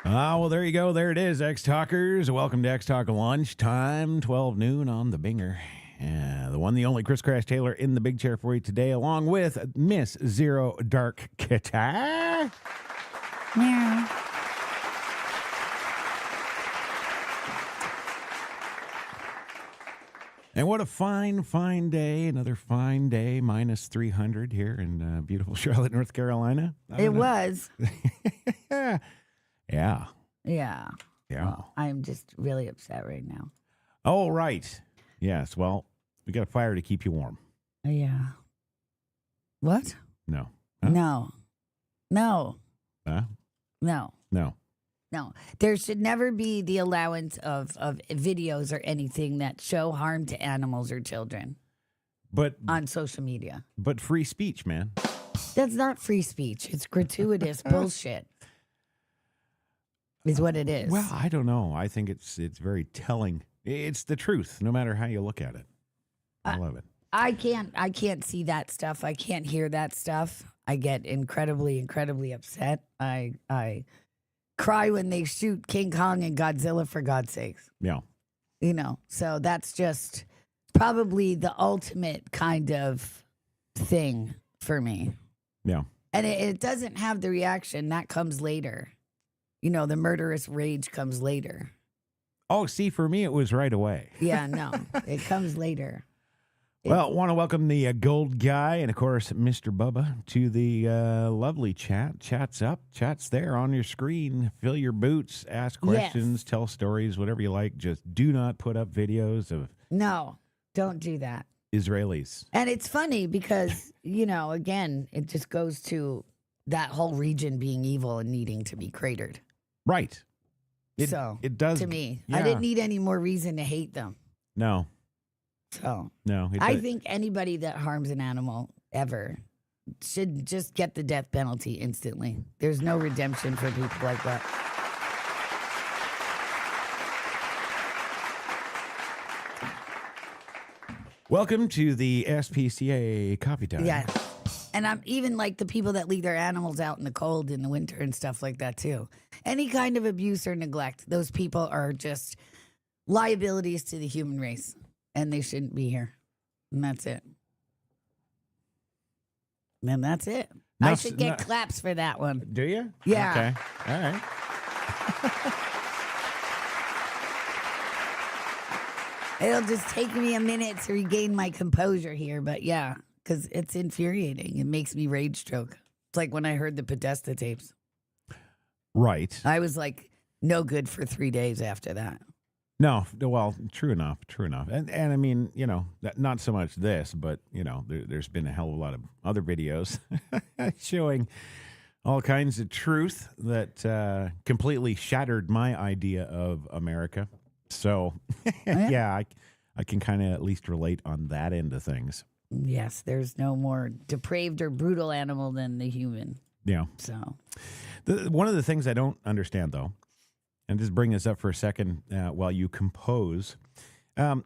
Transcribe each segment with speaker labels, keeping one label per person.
Speaker 1: Well, there you go. There it is, X-Talkers. Welcome to X-Talk Lunchtime, 12 noon on the Binger. The one, the only Chris Crash Taylor in the big chair for you today, along with Miss Zero Dark Guitar.
Speaker 2: Meow.
Speaker 1: And what a fine, fine day. Another fine day, minus 300 here in beautiful Charlotte, North Carolina.
Speaker 2: It was.
Speaker 1: Yeah.
Speaker 2: Yeah.
Speaker 1: Yeah.
Speaker 2: Well, I'm just really upset right now.
Speaker 1: Oh, right. Yes. Well, we got a fire to keep you warm.
Speaker 2: Yeah. What?
Speaker 1: No. Huh?
Speaker 2: No. No.
Speaker 1: Huh?
Speaker 2: No.
Speaker 1: No.
Speaker 2: No. There should never be the allowance of videos or anything that show harm to animals or children
Speaker 1: But
Speaker 2: on social media.
Speaker 1: But free speech, man.
Speaker 2: That's not free speech. It's gratuitous bullshit. Is what it is.
Speaker 1: Well, I don't know. I think it's very telling. It's the truth, no matter how you look at it. I love it.
Speaker 2: I can't see that stuff. I can't hear that stuff. I get incredibly, incredibly upset. I cry when they shoot King Kong and Godzilla, for God's sakes.
Speaker 1: Yeah.
Speaker 2: You know, so that's just probably the ultimate kind of thing for me.
Speaker 1: Yeah.
Speaker 2: And it doesn't have the reaction. That comes later. You know, the murderous rage comes later.
Speaker 1: Oh, see, for me, it was right away.
Speaker 2: Yeah, no, it comes later.
Speaker 1: Well, want to welcome the gold guy and, of course, Mr. Bubba to the lovely chat. Chat's up. Chat's there on your screen. Fill your boots. Ask questions.
Speaker 2: Yes.
Speaker 1: Tell stories, whatever you like. Just do not put up videos of
Speaker 2: No, don't do that.
Speaker 1: Israelis.
Speaker 2: And it's funny because, you know, again, it just goes to that whole region being evil and needing to be cratered.
Speaker 1: Right.
Speaker 2: It
Speaker 1: does.
Speaker 2: To me,
Speaker 1: yeah.
Speaker 2: I didn't need any more reason to hate them.
Speaker 1: No.
Speaker 2: So
Speaker 1: No.
Speaker 2: I think anybody that harms an animal ever should just get the death penalty instantly. There's no redemption for people like that.
Speaker 1: Welcome to the SPCA Coffee Time.
Speaker 2: Yeah. And I'm even like the people that leave their animals out in the cold in the winter and stuff like that too. Any kind of abuse or neglect, those people are just liabilities to the human race, and they shouldn't be here. And that's it. And that's it. I should get claps for that one.
Speaker 1: Do you?
Speaker 2: Yeah.
Speaker 1: Okay. All right.
Speaker 2: It'll just take me a minute to regain my composure here, but yeah, because it's infuriating. It makes me rage stroke. It's like when I heard the Podesta tapes.
Speaker 1: Right.
Speaker 2: I was like, no good for 3 days after that.
Speaker 1: No, well, true enough. And I mean, you know, not so much this, but, you know, there's been a hell of a lot of other videos showing all kinds of truth that completely shattered my idea of America. So, yeah, I can kind of at least relate on that end of things.
Speaker 2: Yes, there's no more depraved or brutal animal than the human.
Speaker 1: Yeah.
Speaker 2: So,
Speaker 1: one of the things I don't understand, though, and just bring this up for a second while you compose, we're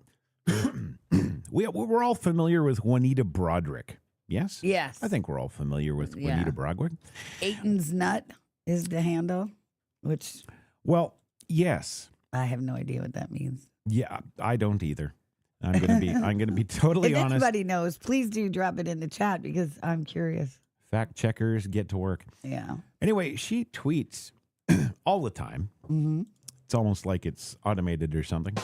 Speaker 1: all familiar with Juanita Broderick. Yes?
Speaker 2: yes.
Speaker 1: I think we're all familiar with Juanita Broderick.
Speaker 2: Aiton's Nut is the handle, which
Speaker 1: Well, yes.
Speaker 2: I have no idea what that means.
Speaker 1: Yeah, I don't either. I'm gonna be totally
Speaker 2: If
Speaker 1: honest.
Speaker 2: anybody knows, please do drop it in the chat because I'm curious.
Speaker 1: Fact checkers, get to work.
Speaker 2: Yeah.
Speaker 1: Anyway, she tweets all the time.
Speaker 2: Mm-hmm.
Speaker 1: It's almost like it's automated or something.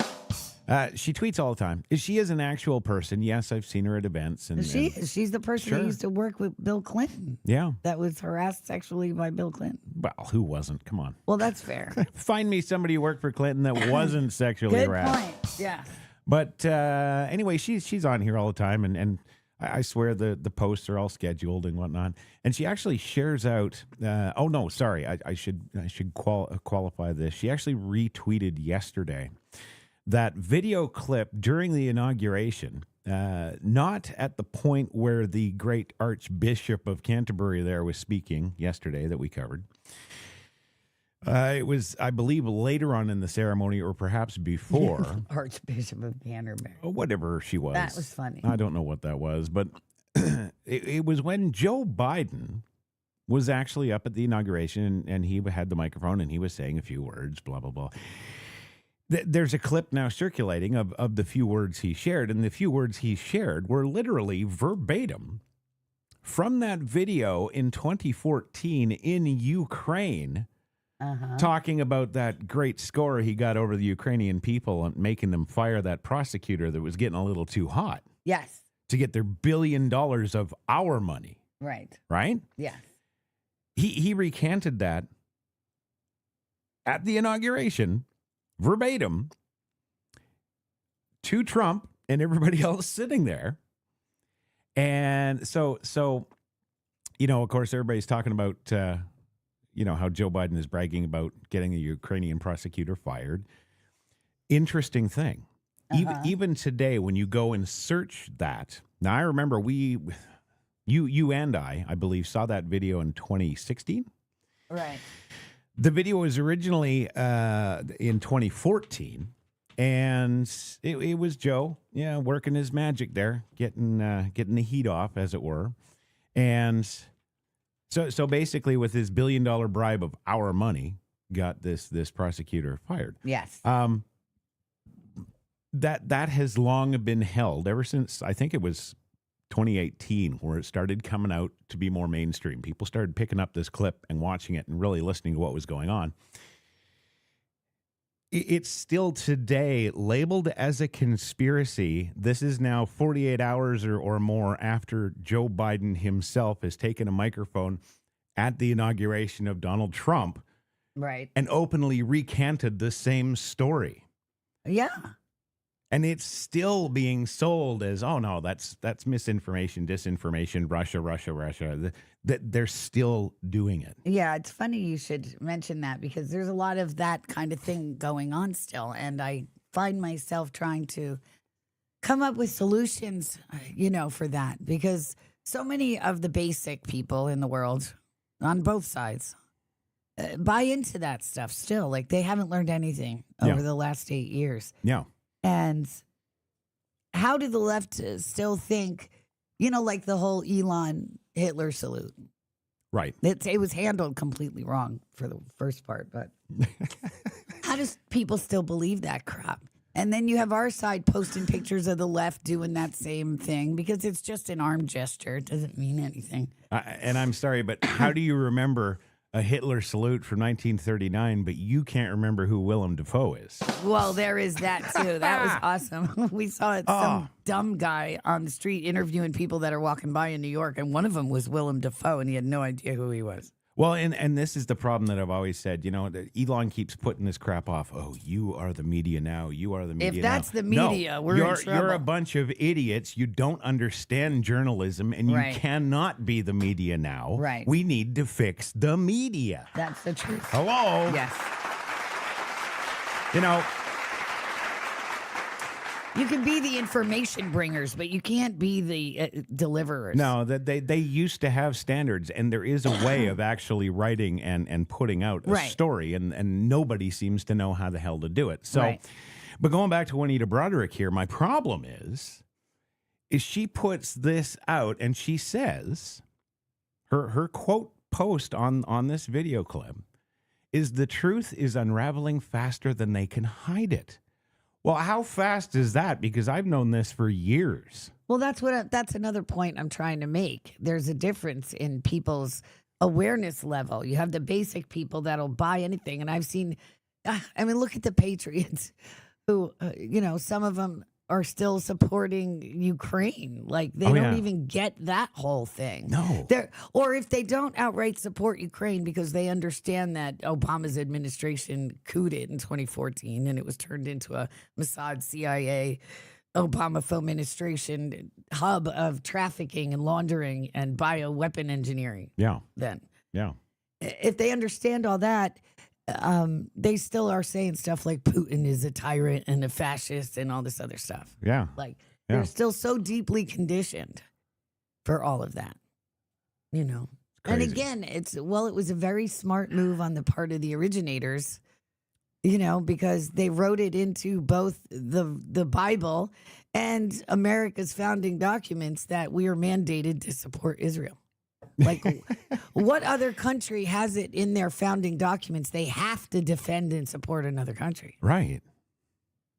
Speaker 1: She tweets all the time. She is an actual person. Yes, I've seen her at events. And
Speaker 2: She's the person
Speaker 1: Sure.
Speaker 2: who used to work with Bill Clinton.
Speaker 1: Yeah.
Speaker 2: That was harassed sexually by Bill Clinton.
Speaker 1: Well, who wasn't? Come on.
Speaker 2: Well, that's fair.
Speaker 1: Find me somebody who worked for Clinton that wasn't sexually
Speaker 2: Good
Speaker 1: harassed.
Speaker 2: point. Yeah.
Speaker 1: But anyway, she's on here all the time, and I swear the posts are all scheduled and whatnot. And she actually shares out. Oh no, sorry, I should qualify this. She actually retweeted yesterday that video clip during the inauguration. Not at the point where the great Archbishop of Canterbury there was speaking yesterday that we covered. It was, I believe, later on in the ceremony, or perhaps before.
Speaker 2: Archbishop of Canterbury.
Speaker 1: Whatever she was.
Speaker 2: That was funny.
Speaker 1: I don't know what that was, but it was when Joe Biden was actually up at the inauguration, and he had the microphone, and he was saying a few words, blah, blah, blah. There's a clip now circulating of the few words he shared, and the few words he shared were literally verbatim from that video in 2014 in Ukraine, talking about that great score he got over the Ukrainian people and making them fire that prosecutor that was getting a little too hot.
Speaker 2: Yes.
Speaker 1: To get their $1 billion of our money.
Speaker 2: Right.
Speaker 1: Right?
Speaker 2: Yes.
Speaker 1: He recanted that at the inauguration, verbatim, to Trump and everybody else sitting there. And so, of course, everybody's talking about, how Joe Biden is bragging about getting a Ukrainian prosecutor fired. Interesting thing. Even today, when you go and search that, now I remember you and I believe, saw that video in 2016.
Speaker 2: Right.
Speaker 1: The video was originally in 2014, and it was Joe, working his magic there, getting the heat off, as it were. And so basically, with his $1 billion bribe of our money, got this prosecutor fired.
Speaker 2: Yes.
Speaker 1: That has long been held ever since, I think it was 2018, where it started coming out to be more mainstream. People started picking up this clip and watching it and really listening to what was going on. It's still today labeled as a conspiracy. This is now 48 hours or more after Joe Biden himself has taken a microphone at the inauguration of Donald Trump,
Speaker 2: right,
Speaker 1: and openly recanted the same story.
Speaker 2: Yeah.
Speaker 1: And it's still being sold as, oh, no, that's misinformation, disinformation, Russia. That they're still doing it.
Speaker 2: Yeah, it's funny you should mention that, because there's a lot of that kind of thing going on still. And I find myself trying to come up with solutions, for that, because so many of the basic people in the world on both sides buy into that stuff still. Like, they haven't learned anything over the last 8 years.
Speaker 1: Yeah.
Speaker 2: And how do the left still think, like the whole Elon Hitler salute?
Speaker 1: Right.
Speaker 2: It was handled completely wrong for the first part, but how does people still believe that crap? And then you have our side posting pictures of the left doing that same thing because it's just an arm gesture. It doesn't mean anything.
Speaker 1: And I'm sorry, but how do you remember a Hitler salute from 1939, but you can't remember who Willem Dafoe is?
Speaker 2: Well, there is that too. That was awesome. We saw it, some dumb guy on the street interviewing people that are walking by in New York, and one of them was Willem Dafoe, and he had no idea who he was.
Speaker 1: Well, and this is the problem that I've always said. That Elon keeps putting this crap off. Oh, you are the media now. You are the media now.
Speaker 2: If that's the media, we're in trouble.
Speaker 1: You're a bunch of idiots. You don't understand journalism, and you cannot be the media now.
Speaker 2: Right.
Speaker 1: We need to fix the media.
Speaker 2: That's the truth.
Speaker 1: Hello?
Speaker 2: Yes. You can be the information bringers, but you can't be the deliverers.
Speaker 1: No, they used to have standards, and there is a way of actually writing and putting out a story, and nobody seems to know how the hell to do it. So, but going back to Juanita Broderick here, my problem is she puts this out, and she says, her quote post on this video clip is, "The truth is unraveling faster than they can hide it." Well, how fast is that? Because I've known this for years.
Speaker 2: Well, that's another point I'm trying to make. There's a difference in people's awareness level. You have the basic people that'll buy anything. And I've seen, look at the Patriots who, some of them are still supporting Ukraine. Like, they don't even get that whole thing.
Speaker 1: No.
Speaker 2: Or if they don't outright support Ukraine because they understand that Obama's administration couped it in 2014 and it was turned into a Mossad, CIA, Obama administration hub of trafficking and laundering and bioweapon engineering.
Speaker 1: Yeah.
Speaker 2: Then.
Speaker 1: Yeah.
Speaker 2: If they understand all that, they still are saying stuff like Putin is a tyrant and a fascist and all this other stuff.
Speaker 1: Yeah.
Speaker 2: Like, they're still so deeply conditioned for all of that, And again, it was a very smart move on the part of the originators, because they wrote it into both the Bible and America's founding documents that we are mandated to support Israel. Like, what other country has it in their founding documents they have to defend and support another country?
Speaker 1: Right.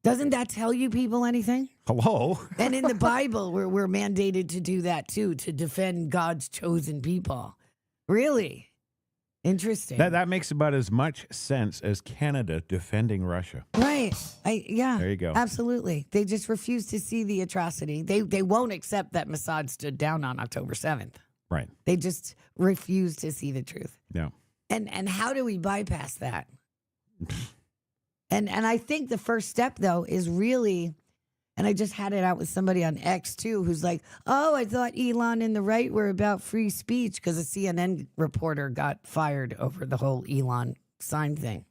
Speaker 2: Doesn't that tell you people anything?
Speaker 1: Hello.
Speaker 2: And in the Bible, we're mandated to do that too, to defend God's chosen people. Really? Interesting.
Speaker 1: That makes about as much sense as Canada defending Russia.
Speaker 2: Right. Yeah.
Speaker 1: There you go.
Speaker 2: Absolutely. They just refuse to see the atrocity. They won't accept that Mossad stood down on October 7th.
Speaker 1: Right.
Speaker 2: They just refuse to see the truth.
Speaker 1: Yeah.
Speaker 2: And how do we bypass that? And I think the first step, though, is really, and I just had it out with somebody on X, too, who's like, oh, I thought Elon and the right were about free speech because a CNN reporter got fired over the whole Elon sign thing.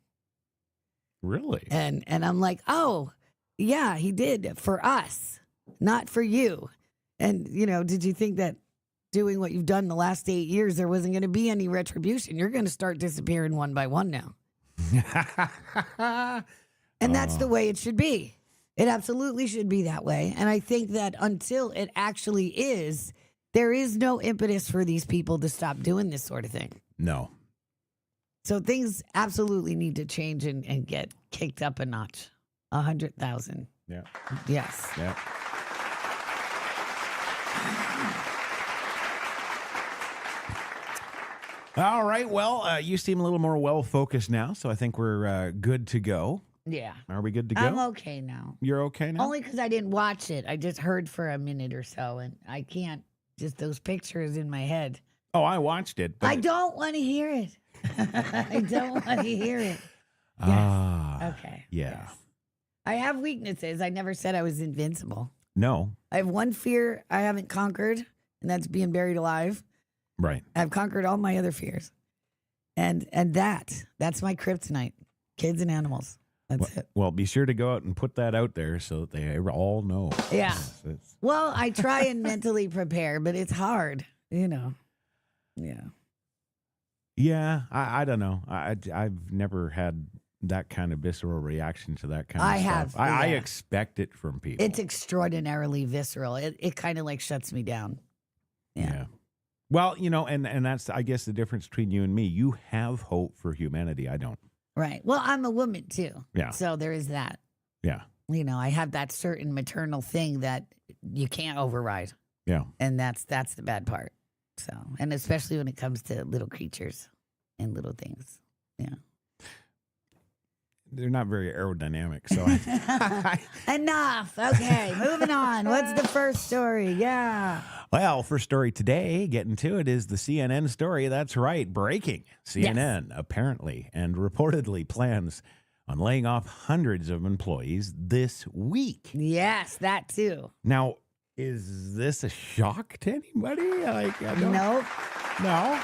Speaker 1: Really?
Speaker 2: And I'm like, oh, yeah, he did for us, not for you. And, you know, did you think that doing what you've done the last 8 years, there wasn't going to be any retribution? You're going to start disappearing one by one now. And that's the way it should be. It absolutely should be that way. And I think that until it actually is, there is no impetus for these people to stop doing this sort of thing.
Speaker 1: No.
Speaker 2: So things absolutely need to change and get kicked up a notch. 100,000.
Speaker 1: Yeah.
Speaker 2: Yes.
Speaker 1: Yeah. All right. Well, you seem a little more well-focused now, so I think we're good to go.
Speaker 2: Yeah.
Speaker 1: Are we good to go?
Speaker 2: I'm okay now.
Speaker 1: You're okay now?
Speaker 2: Only because I didn't watch it. I just heard for a minute or so, and I can't, just those pictures in my head.
Speaker 1: Oh, I watched it. But
Speaker 2: I don't want to hear it. I don't want to hear it. Yes.
Speaker 1: Ah.
Speaker 2: Okay.
Speaker 1: Yeah.
Speaker 2: Yes. I have weaknesses. I never said I was invincible.
Speaker 1: No.
Speaker 2: I have one fear I haven't conquered, and that's being buried alive.
Speaker 1: Right.
Speaker 2: I've conquered all my other fears. And that's my kryptonite. Kids and animals. That's it.
Speaker 1: Well, be sure to go out and put that out there so that they all know.
Speaker 2: Yeah.
Speaker 1: It's-
Speaker 2: Well, I try and mentally prepare, but it's hard, you know. Yeah.
Speaker 1: Yeah, I don't know. I've never had that kind of visceral reaction to that kind of
Speaker 2: I
Speaker 1: stuff.
Speaker 2: have,
Speaker 1: I
Speaker 2: yeah.
Speaker 1: expect it from people.
Speaker 2: It's extraordinarily visceral. It kind of like shuts me down. Yeah.
Speaker 1: Well, you know, and that's, I guess, the difference between you and me. You have hope for humanity. I don't.
Speaker 2: Right. Well, I'm a woman too.
Speaker 1: Yeah.
Speaker 2: So there is that.
Speaker 1: Yeah.
Speaker 2: You know, I have that certain maternal thing that you can't override.
Speaker 1: Yeah.
Speaker 2: And that's the bad part. So, and especially when it comes to little creatures and little things. Yeah.
Speaker 1: They're not very aerodynamic. So
Speaker 2: Enough. Okay. Moving on. What's the first story? Yeah.
Speaker 1: Well, first story today, getting to it, is the CNN story. That's right. Breaking. CNN apparently and reportedly plans on laying off hundreds of employees this week.
Speaker 2: Yes, that too.
Speaker 1: Now, is this a shock to anybody? Like, I don't,
Speaker 2: Nope.
Speaker 1: No.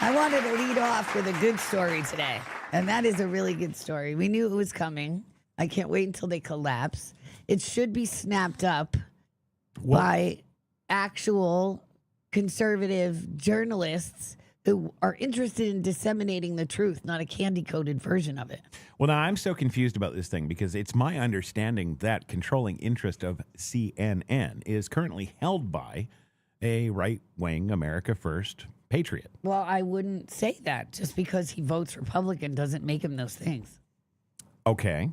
Speaker 2: I wanted to lead off with a good story today. And that is a really good story. We knew it was coming. I can't wait until they collapse. It should be snapped up by actual conservative journalists who are interested in disseminating the truth, not a candy-coated version of it.
Speaker 1: Well, now I'm so confused about this thing because it's my understanding that controlling interest of CNN is currently held by a right-wing America First patriot.
Speaker 2: Well, I wouldn't say that. Just because he votes Republican doesn't make him those things.
Speaker 1: Okay.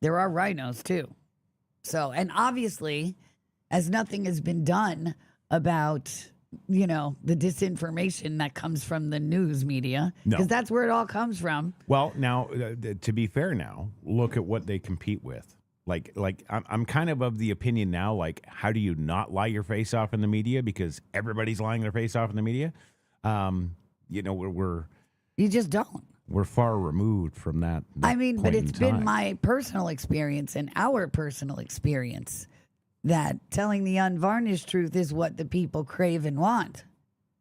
Speaker 2: There are rhinos, too. So, and obviously, as nothing has been done about, you know, the disinformation that comes from the news media, because that's where it all comes from.
Speaker 1: Well, now, to be fair now, look at what they compete with. Like I'm kind of the opinion now, like, how do you not lie your face off in the media? Because everybody's lying their face off in the media. You know,
Speaker 2: You just don't.
Speaker 1: we're far removed from that.
Speaker 2: I mean, but
Speaker 1: point in
Speaker 2: it's been
Speaker 1: time.
Speaker 2: my personal experience and our personal experience that telling the unvarnished truth is what the people crave and want.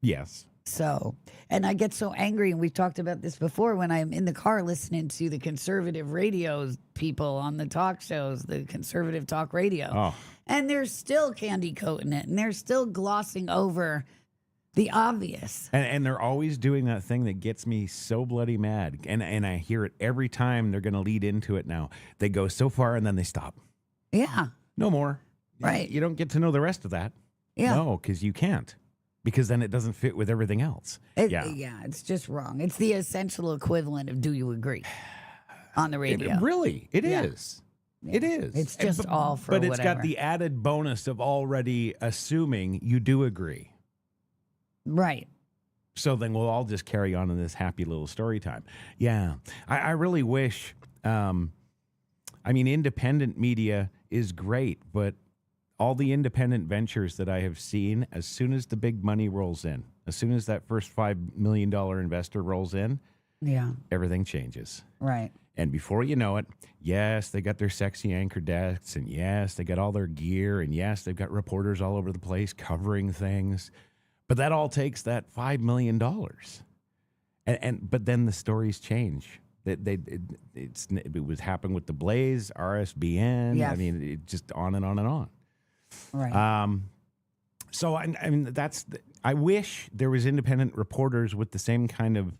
Speaker 1: Yes.
Speaker 2: So, and I get so angry, and we've talked about this before, when I'm in the car listening to the conservative radios people on the talk shows, the conservative talk radio,
Speaker 1: Oh.
Speaker 2: and they're still candy coating it, and they're still glossing over the obvious.
Speaker 1: And they're always doing that thing that gets me so bloody mad. And I hear it every time they're going to lead into it now. They go so far and then they stop.
Speaker 2: Yeah.
Speaker 1: No more.
Speaker 2: Right.
Speaker 1: You don't get to know the rest of that.
Speaker 2: Yeah.
Speaker 1: No, because you can't. because then it doesn't fit with everything else.
Speaker 2: Yeah, it's just wrong. It's the essential equivalent of "Do you agree?" on the radio.
Speaker 1: It is.
Speaker 2: Yeah.
Speaker 1: It is.
Speaker 2: It's just all for
Speaker 1: But it's
Speaker 2: whatever.
Speaker 1: got the added bonus of already assuming you do agree.
Speaker 2: Right.
Speaker 1: So then we'll all just carry on in this happy little story time. Yeah. I really wish, independent media is great, but all the independent ventures that I have seen, as soon as the big money rolls in, as soon as that first $5 million investor rolls in, everything changes.
Speaker 2: Right.
Speaker 1: And before you know it, yes, they got their sexy anchor desks, and yes, they got all their gear, and yes, they've got reporters all over the place covering things. But that all takes that $5 million. But then the stories change. It was happening with the Blaze, RSBN.
Speaker 2: Yes.
Speaker 1: I mean, it just on and on and on.
Speaker 2: Right.
Speaker 1: So I wish there was independent reporters with the same kind of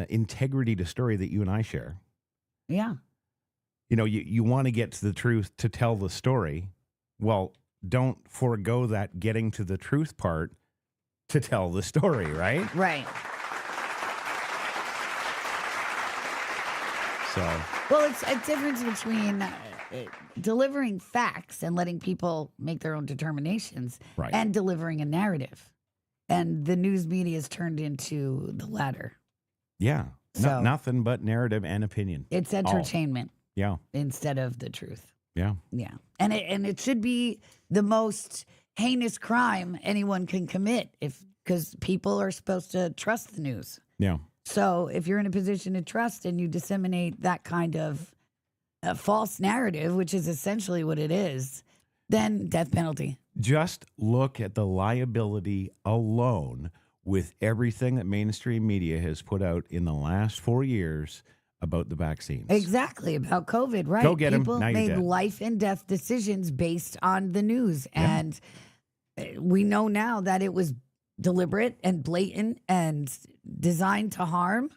Speaker 1: integrity to story that you and I share.
Speaker 2: Yeah.
Speaker 1: You know, you want to get to the truth to tell the story. Well, don't forego that getting to the truth part to tell the story, right?
Speaker 2: Right.
Speaker 1: So,
Speaker 2: Well, it's a difference between delivering facts and letting people make their own determinations
Speaker 1: right.
Speaker 2: and delivering a narrative. And the news media has turned into the latter.
Speaker 1: Yeah.
Speaker 2: So-
Speaker 1: Nothing but narrative and opinion.
Speaker 2: It's entertainment
Speaker 1: Yeah.
Speaker 2: instead of the truth.
Speaker 1: Yeah.
Speaker 2: Yeah. And it should be the most heinous crime anyone can commit because people are supposed to trust the news.
Speaker 1: Yeah.
Speaker 2: So if you're in a position to trust and you disseminate that kind of false narrative, which is essentially what it is, then death penalty.
Speaker 1: Just look at the liability alone with everything that mainstream media has put out in the last 4 years about the vaccines.
Speaker 2: Exactly, about COVID, right?
Speaker 1: Go get 'em.
Speaker 2: People
Speaker 1: Now you're
Speaker 2: made
Speaker 1: dead.
Speaker 2: life and death decisions based on the news.
Speaker 1: Yeah.
Speaker 2: And we know now that it was deliberate and blatant and designed to harm.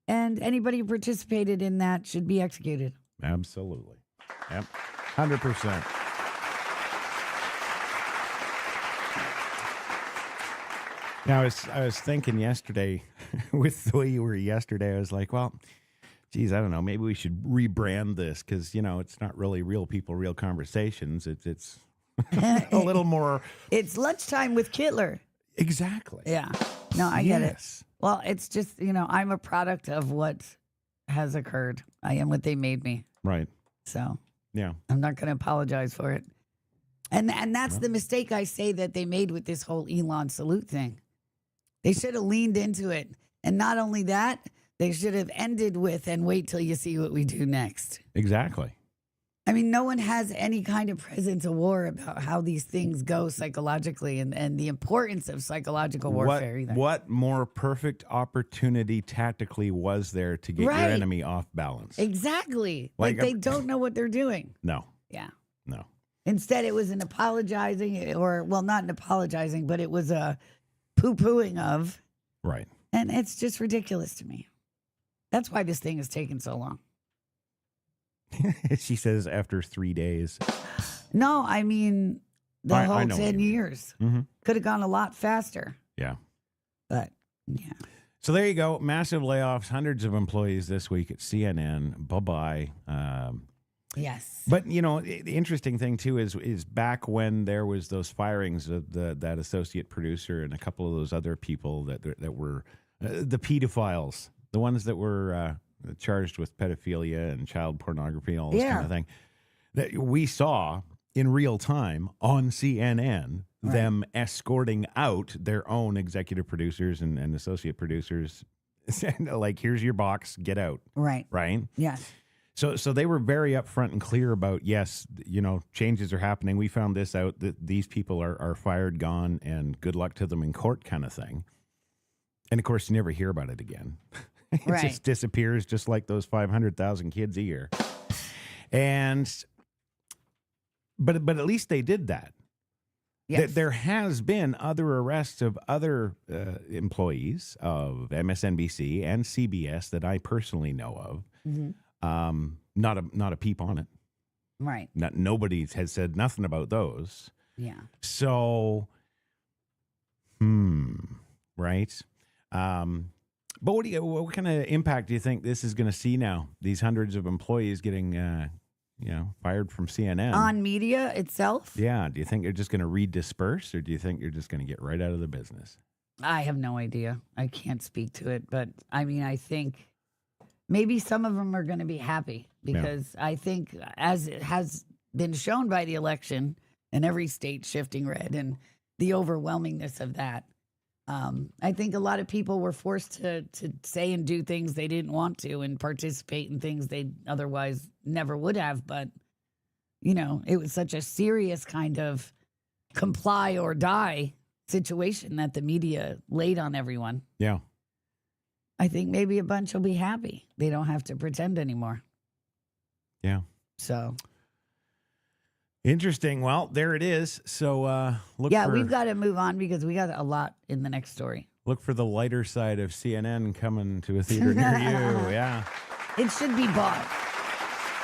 Speaker 2: And anybody who participated in that should be executed.
Speaker 1: Absolutely. Yep. 100%. Now, I was thinking yesterday, with the way you were yesterday, I was like, well, geez, I don't know. Maybe we should rebrand this because, it's not really real people, real conversations. It's a little more.
Speaker 2: It's lunchtime with Kittler.
Speaker 1: Exactly.
Speaker 2: Yeah. No, I get it.
Speaker 1: Yes.
Speaker 2: Well, it's just, I'm a product of what has occurred. I am what they made me.
Speaker 1: Right.
Speaker 2: So
Speaker 1: Yeah.
Speaker 2: I'm not going to apologize for it. And that's the mistake I say that they made with this whole Elon salute thing. They should have leaned into it. And not only that, they should have ended with and wait till you see what we do next.
Speaker 1: Exactly.
Speaker 2: I mean, no one has any kind of presence of war about how these things go psychologically and the importance of psychological warfare either.
Speaker 1: What more perfect opportunity tactically was there to get your
Speaker 2: Right.
Speaker 1: enemy off balance?
Speaker 2: Exactly.
Speaker 1: Like
Speaker 2: Like they don't know what they're doing.
Speaker 1: No.
Speaker 2: Yeah.
Speaker 1: No.
Speaker 2: Instead, it was an apologizing not an apologizing, but it was a poo-pooing of,
Speaker 1: Right.
Speaker 2: and it's just ridiculous to me. That's why this thing has taken so long.
Speaker 1: She says after 3 days.
Speaker 2: No, I mean, the
Speaker 1: I
Speaker 2: whole
Speaker 1: know what
Speaker 2: 10
Speaker 1: you mean.
Speaker 2: years
Speaker 1: Mm-hmm.
Speaker 2: could have gone a lot faster.
Speaker 1: Yeah.
Speaker 2: But, yeah.
Speaker 1: So there you go. Massive layoffs, hundreds of employees this week at CNN. Bye-bye.
Speaker 2: Yes.
Speaker 1: But, the interesting thing, too, is back when there was those firings of that associate producer and a couple of those other people that were the pedophiles, the ones that were charged with pedophilia and child pornography, all this kind of thing, that we saw in real time on CNN,
Speaker 2: Right.
Speaker 1: them escorting out their own executive producers and associate producers. Like, here's your box, get out.
Speaker 2: Right.
Speaker 1: Right?
Speaker 2: Yes.
Speaker 1: So they were very upfront and clear about, yes, changes are happening. We found this out, that these people are fired, gone, and good luck to them in court kind of thing. And, of course, you never hear about it again. It
Speaker 2: Right.
Speaker 1: just disappears just like those 500,000 kids a year. But at least they did that.
Speaker 2: Yes.
Speaker 1: There has been other arrests of other employees of MSNBC and CBS that I personally know of.
Speaker 2: Mhm.
Speaker 1: Not a peep on it.
Speaker 2: Right.
Speaker 1: Nobody has said nothing about those.
Speaker 2: Yeah.
Speaker 1: So, Right. But what kind of impact do you think this is going to see now? These hundreds of employees getting, fired from CNN
Speaker 2: On media itself?
Speaker 1: Yeah. Do you think they're just going to redisperse, or do you think you're just going to get right out of the business?
Speaker 2: I have no idea. I can't speak to it, but I mean, I think maybe some of them are going to be happy because I think, as it has been shown by the election and every state shifting red and the overwhelmingness of that, I think a lot of people were forced to say and do things they didn't want to and participate in things they otherwise never would have. But, it was such a serious kind of comply or die situation that the media laid on everyone.
Speaker 1: Yeah.
Speaker 2: I think maybe a bunch will be happy. They don't have to pretend anymore.
Speaker 1: Yeah.
Speaker 2: So.
Speaker 1: Interesting. Well, there it is. So
Speaker 2: we've got to move on because we got a lot in the next story.
Speaker 1: Look for the lighter side of CNN coming to a theater near you. Yeah.
Speaker 2: It should be bought.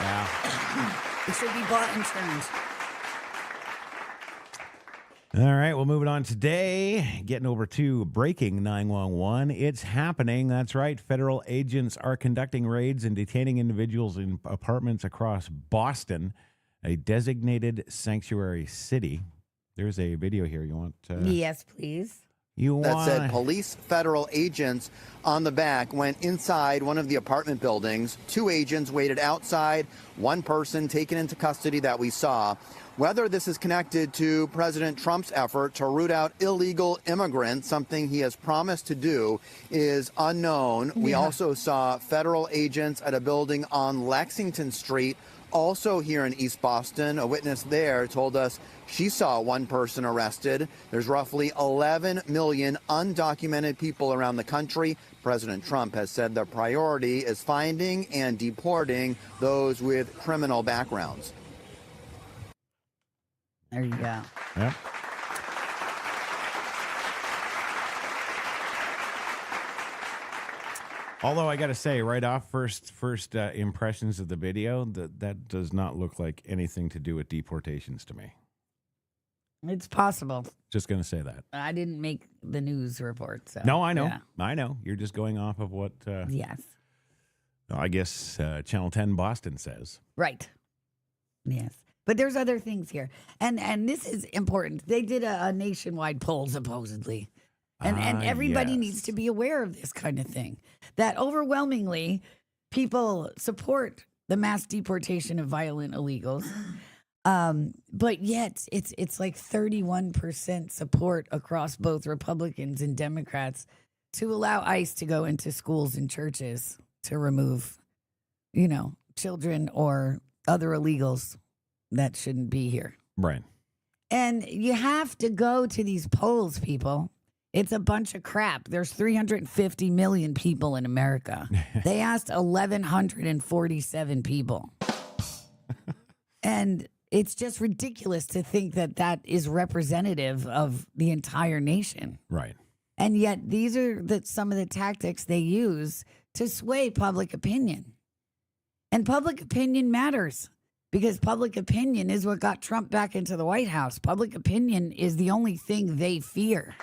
Speaker 1: Yeah.
Speaker 2: It should be bought and turned.
Speaker 1: All right, we'll move it on today. Getting over to breaking 911. It's happening. That's right. Federal agents are conducting raids and detaining individuals in apartments across Boston, a designated sanctuary city. There's a video here. You want?
Speaker 2: Yes, please.
Speaker 3: That said police federal agents on the back went inside one of the apartment buildings. 2 agents waited outside, 1 person taken into custody that we saw. Whether this is connected to President Trump's effort to root out illegal immigrants, something he has promised to do, is unknown. We also saw federal agents at a building on Lexington Street, also here in East Boston. A witness there told us she saw 1 person arrested. There's roughly 11 million undocumented people around the country. President Trump has said the priority is finding and deporting those with criminal backgrounds.
Speaker 2: There you go.
Speaker 1: Yep. Although I got to say, right off first impressions of the video, that does not look like anything to do with deportations to me.
Speaker 2: It's possible.
Speaker 1: Just going to say that.
Speaker 2: I didn't make the news report. So.
Speaker 1: No, I know.
Speaker 2: Yeah.
Speaker 1: I know. You're just going off of what,
Speaker 2: yes.
Speaker 1: I guess, Channel 10 Boston says.
Speaker 2: Right. Yes. But there's other things here. And this is important. They did a nationwide poll, supposedly. And everybody needs to be aware of this kind of thing. That overwhelmingly, people support the mass deportation of violent illegals. But yet, it's like 31% support across both Republicans and Democrats to allow ICE to go into schools and churches to remove, children or other illegals that shouldn't be here.
Speaker 1: Right.
Speaker 2: And you have to go to these polls, people. It's a bunch of crap. There's 350 million people in America. They asked 1,147 people. And it's just ridiculous to think that that is representative of the entire nation.
Speaker 1: Right.
Speaker 2: And yet these are some of the tactics they use to sway public opinion. And public opinion matters. Because public opinion is what got Trump back into the White House. Public opinion is the only thing they fear.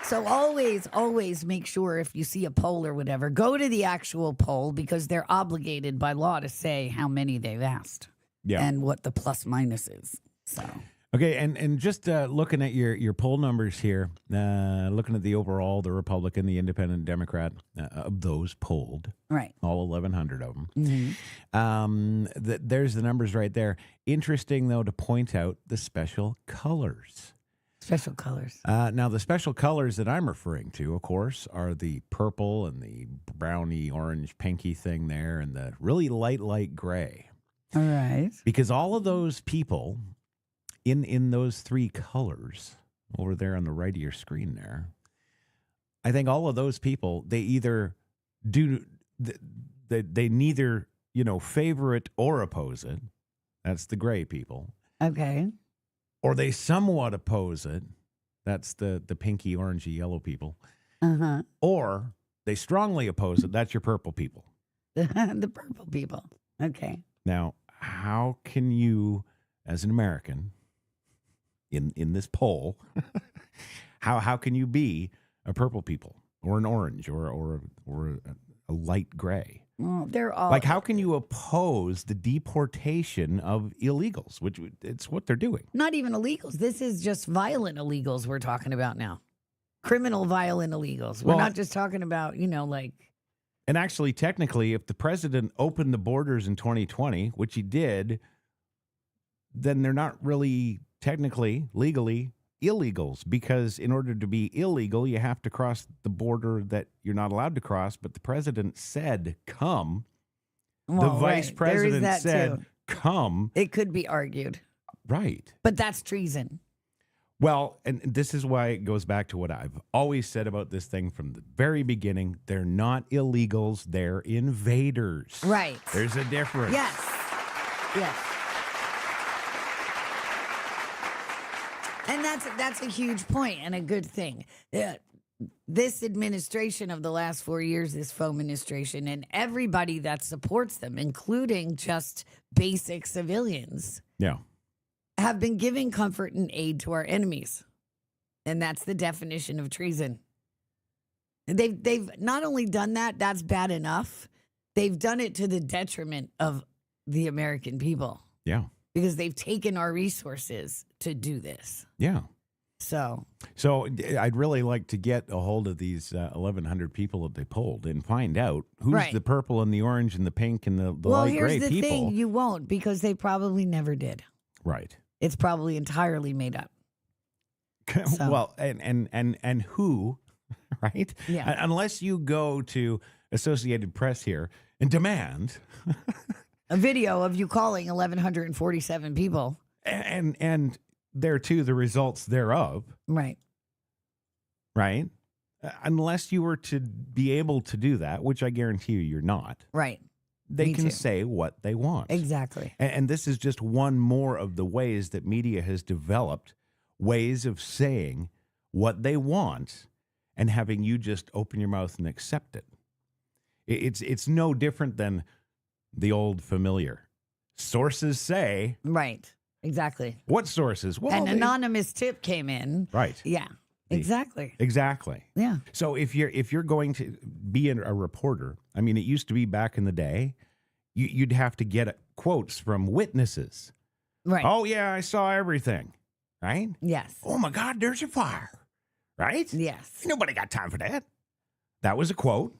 Speaker 2: So always make sure if you see a poll or whatever, go to the actual poll because they're obligated by law to say how many they've asked and what the plus minus is. So.
Speaker 1: Okay, and just looking at your poll numbers here, looking at the overall, the Republican, the Independent, Democrat, of those polled,
Speaker 2: right,
Speaker 1: all 1,100 of them.
Speaker 2: Mm-hmm.
Speaker 1: There's the numbers right there. Interesting, though, to point out the special colors.
Speaker 2: Special colors.
Speaker 1: Now, the special colors that I'm referring to, of course, are the purple and the browny, orange, pinky thing there, and the really light gray.
Speaker 2: All right.
Speaker 1: Because all of those people in those 3 colors over there on the right of your screen there, I think all of those people, they either do, they neither, favor it or oppose it. That's the gray people.
Speaker 2: Okay.
Speaker 1: Or they somewhat oppose it. That's the pinky, orangey, yellow people.
Speaker 2: Uh-huh.
Speaker 1: Or they strongly oppose it. That's your purple people.
Speaker 2: The purple people. Okay.
Speaker 1: Now, how can you, as an American, in this poll, how can you be a purple people or an orange or a light gray?
Speaker 2: Well, they're all
Speaker 1: Like, how can you oppose the deportation of illegals, which it's what they're doing?
Speaker 2: not even illegals. This is just violent illegals we're talking about now. Criminal violent illegals. We're
Speaker 1: Well,
Speaker 2: not just talking about, like.
Speaker 1: And actually, technically, if the president opened the borders in 2020, which he did, then they're not really technically, legally, illegals, because in order to be illegal, you have to cross the border that you're not allowed to cross. But the president said, come.
Speaker 2: Well,
Speaker 1: The vice
Speaker 2: right.
Speaker 1: president
Speaker 2: There is that
Speaker 1: said,
Speaker 2: too.
Speaker 1: come.
Speaker 2: It could be argued,
Speaker 1: Right.
Speaker 2: but that's treason.
Speaker 1: Well, and this is why it goes back to what I've always said about this thing from the very beginning. They're not illegals. They're invaders.
Speaker 2: Right.
Speaker 1: There's a difference.
Speaker 2: Yes. Yes. And that's a huge point and a good thing. This administration of the last 4 years, this faux administration, and everybody that supports them, including just basic civilians,
Speaker 1: Yeah.
Speaker 2: have been giving comfort and aid to our enemies. And that's the definition of treason. They've not only done that, that's bad enough. They've done it to the detriment of the American people.
Speaker 1: Yeah.
Speaker 2: Because they've taken our resources to do this.
Speaker 1: Yeah.
Speaker 2: So
Speaker 1: I'd really like to get a hold of these 1,100 people that they polled and find out who's
Speaker 2: Right.
Speaker 1: the purple and the orange and the pink and the
Speaker 2: well,
Speaker 1: light
Speaker 2: here's
Speaker 1: gray
Speaker 2: the
Speaker 1: people.
Speaker 2: thing: you won't, because they probably never did.
Speaker 1: Right.
Speaker 2: It's probably entirely made up. So.
Speaker 1: Well, and who, right?
Speaker 2: Yeah.
Speaker 1: Unless you go to Associated Press here and demand
Speaker 2: A video of you calling 1,147 people.
Speaker 1: and there too the results thereof,
Speaker 2: Right.
Speaker 1: right? Unless you were to be able to do that, which I guarantee you're not.
Speaker 2: Right.
Speaker 1: They
Speaker 2: Me
Speaker 1: can
Speaker 2: too.
Speaker 1: say what they want.
Speaker 2: Exactly.
Speaker 1: And this is just one more of the ways that media has developed ways of saying what they want and having you just open your mouth and accept it. It's no different than the old familiar. Sources say.
Speaker 2: Right. Exactly.
Speaker 1: What sources? Well,
Speaker 2: An anonymous tip came in.
Speaker 1: Right.
Speaker 2: Yeah. Exactly.
Speaker 1: Exactly.
Speaker 2: Yeah.
Speaker 1: So if you're going to be a reporter, I mean, it used to be back in the day, you'd have to get quotes from witnesses.
Speaker 2: Right.
Speaker 1: Oh yeah, I saw everything. Right?
Speaker 2: Yes.
Speaker 1: Oh my God, there's a fire. Right?
Speaker 2: Yes.
Speaker 1: Nobody got time for that. That was a quote.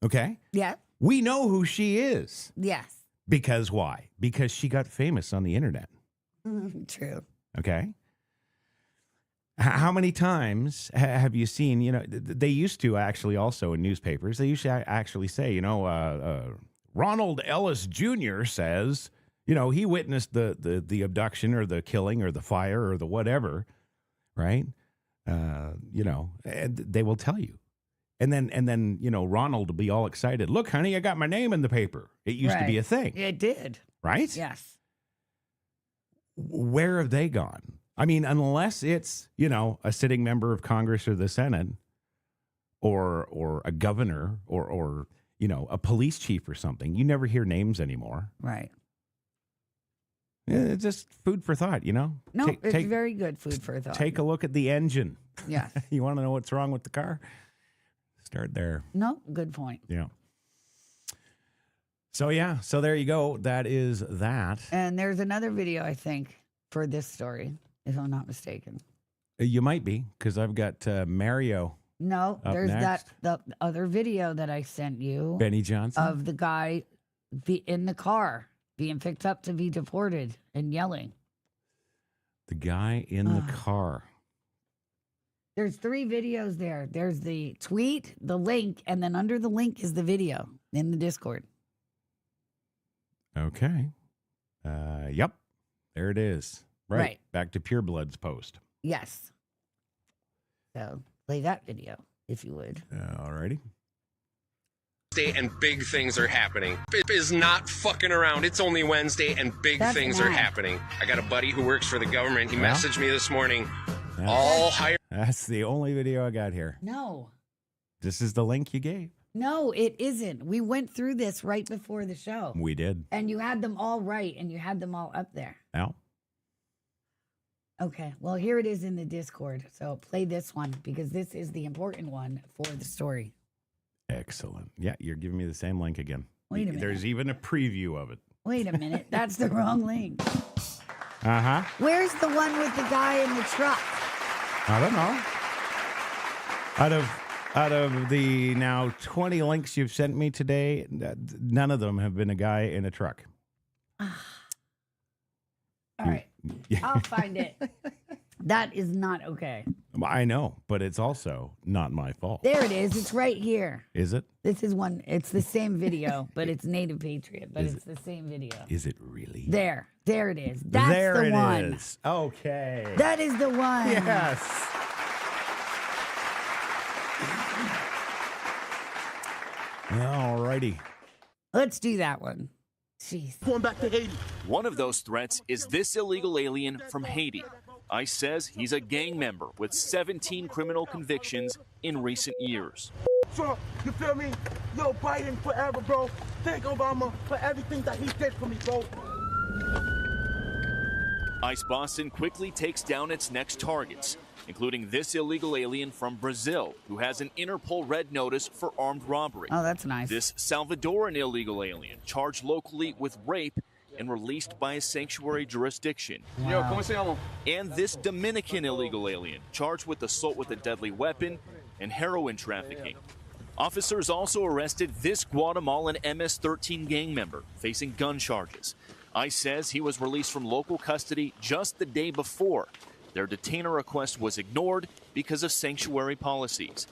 Speaker 1: Okay.
Speaker 2: Yeah.
Speaker 1: We know who she is.
Speaker 2: Yes.
Speaker 1: Because why? Because she got famous on the internet.
Speaker 2: True.
Speaker 1: Okay. How many times have you seen, they used to actually also in newspapers, they used to actually say, Ronald Ellis Jr. says, he witnessed the abduction or the killing or the fire or the whatever, right? And they will tell you. And then Ronald will be all excited. Look, honey, I got my name in the paper. It used to be a thing.
Speaker 2: It did.
Speaker 1: Right?
Speaker 2: Yes.
Speaker 1: Where have they gone? I mean, unless it's, a sitting member of Congress or the Senate or a governor or a police chief or something, you never hear names anymore.
Speaker 2: Right.
Speaker 1: It's just food for thought,
Speaker 2: No, it's very good food for thought.
Speaker 1: Take a look at the engine.
Speaker 2: Yes.
Speaker 1: You want to know what's wrong with the car? Start there.
Speaker 2: No, good point.
Speaker 1: Yeah. So there you go. That is that.
Speaker 2: And there's another video, I think, for this story, if I'm not mistaken.
Speaker 1: You might be, because I've got Mario.
Speaker 2: No,
Speaker 1: Up
Speaker 2: there's
Speaker 1: next.
Speaker 2: the other video that I sent you
Speaker 1: Benny Johnson.
Speaker 2: of the guy in the car being picked up to be deported and yelling.
Speaker 1: The guy in the car.
Speaker 2: There's 3 videos there. There's the tweet, the link, and then under the link is the video in the Discord.
Speaker 1: Okay. Yep. There it is.
Speaker 2: Right.
Speaker 1: Back to Pure Blood's post.
Speaker 2: Yes. So play that video, if you would.
Speaker 1: All righty.
Speaker 4: And big things are happening. It is not fucking around. It's only Wednesday and big
Speaker 2: That's
Speaker 4: things are
Speaker 2: mad.
Speaker 4: happening. I got a buddy who works for the government. He
Speaker 1: Yeah?
Speaker 4: messaged me this morning.
Speaker 1: Yeah.
Speaker 4: All hired.
Speaker 1: That's the only video I got here.
Speaker 2: No.
Speaker 1: This is the link you gave.
Speaker 2: No, it isn't. We went through this right before the show.
Speaker 1: We did.
Speaker 2: And you had them all right, and you had them all up there.
Speaker 1: Now,
Speaker 2: Okay, well, here it is in the Discord. So play this one because this is the important one for the story.
Speaker 1: excellent. Yeah, you're giving me the same link again.
Speaker 2: Wait a minute.
Speaker 1: There's even a preview of it.
Speaker 2: Wait a minute. That's the wrong link.
Speaker 1: Uh-huh.
Speaker 2: Where's the one with the guy in the truck?
Speaker 1: I don't know. Out of the now 20 links you've sent me today, none of them have been a guy in a truck.
Speaker 2: All right. I'll find it. That is not okay.
Speaker 1: I know, but it's also not my fault.
Speaker 2: There it is. It's right here.
Speaker 1: Is it?
Speaker 2: This is one. It's the same video, but it's Native Patriot, but it's the same video.
Speaker 1: Is it really?
Speaker 2: There it is. That's
Speaker 1: there
Speaker 2: the one.
Speaker 1: It is. Okay.
Speaker 2: That is the one.
Speaker 1: Yes. All righty.
Speaker 2: Let's do that one. Jeez.
Speaker 5: Going back to Haiti.
Speaker 6: One of those threats is this illegal alien from Haiti. ICE says he's a gang member with 17 criminal convictions in recent years.
Speaker 5: Trump, you feel me? Yo, Biden forever, bro. Thank Obama for everything that he did for me, bro.
Speaker 6: ICE Boston quickly takes down its next targets, including this illegal alien from Brazil who has an Interpol red notice for armed robbery.
Speaker 2: Oh, that's nice.
Speaker 6: This Salvadoran illegal alien charged locally with rape and released by a sanctuary jurisdiction.
Speaker 2: Wow.
Speaker 6: And this Dominican illegal alien charged with assault with a deadly weapon and heroin trafficking. Officers also arrested this Guatemalan MS-13 gang member facing gun charges. ICE says he was released from local custody just the day before. Their detainer request was ignored because of sanctuary policies.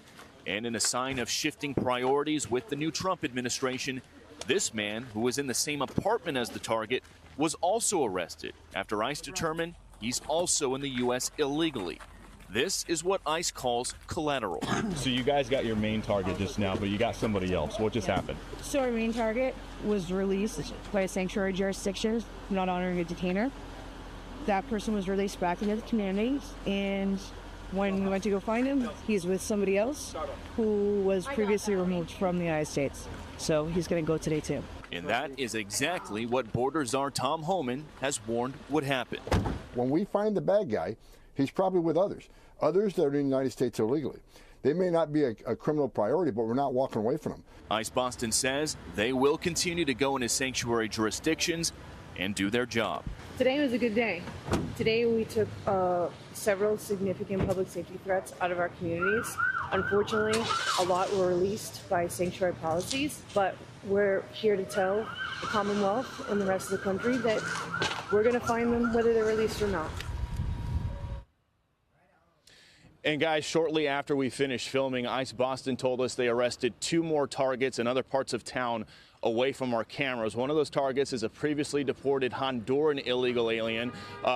Speaker 6: And in a sign of shifting priorities with the new Trump administration, this man, who was in the same apartment as the target, was also arrested after ICE determined he's also in the U.S. illegally. This is what ICE calls collateral.
Speaker 7: So you guys got your main target just now, but you got somebody else. What just happened?
Speaker 8: So our main target was released by a sanctuary jurisdiction, not honoring a detainer. That person was released back into the community, and when we went to go find him, he's with somebody else who was previously removed from the United States. So he's going to go today too.
Speaker 6: And that is exactly what Border Czar Tom Homan has warned would happen.
Speaker 9: When we find the bad guy, he's probably with others that are in the United States illegally. They may not be a criminal priority, but we're not walking away from them.
Speaker 6: ICE Boston says they will continue to go into sanctuary jurisdictions and do their job.
Speaker 8: Today was a good day. Today we took several significant public safety threats out of our communities. Unfortunately, a lot were released by sanctuary policies, but we're here to tell the Commonwealth and the rest of the country that we're going to find them whether they're released or not.
Speaker 7: And guys, shortly after we finished filming, ICE Boston told us they arrested 2 more targets in other parts of town away from our cameras. One of those targets is a previously deported Honduran illegal alien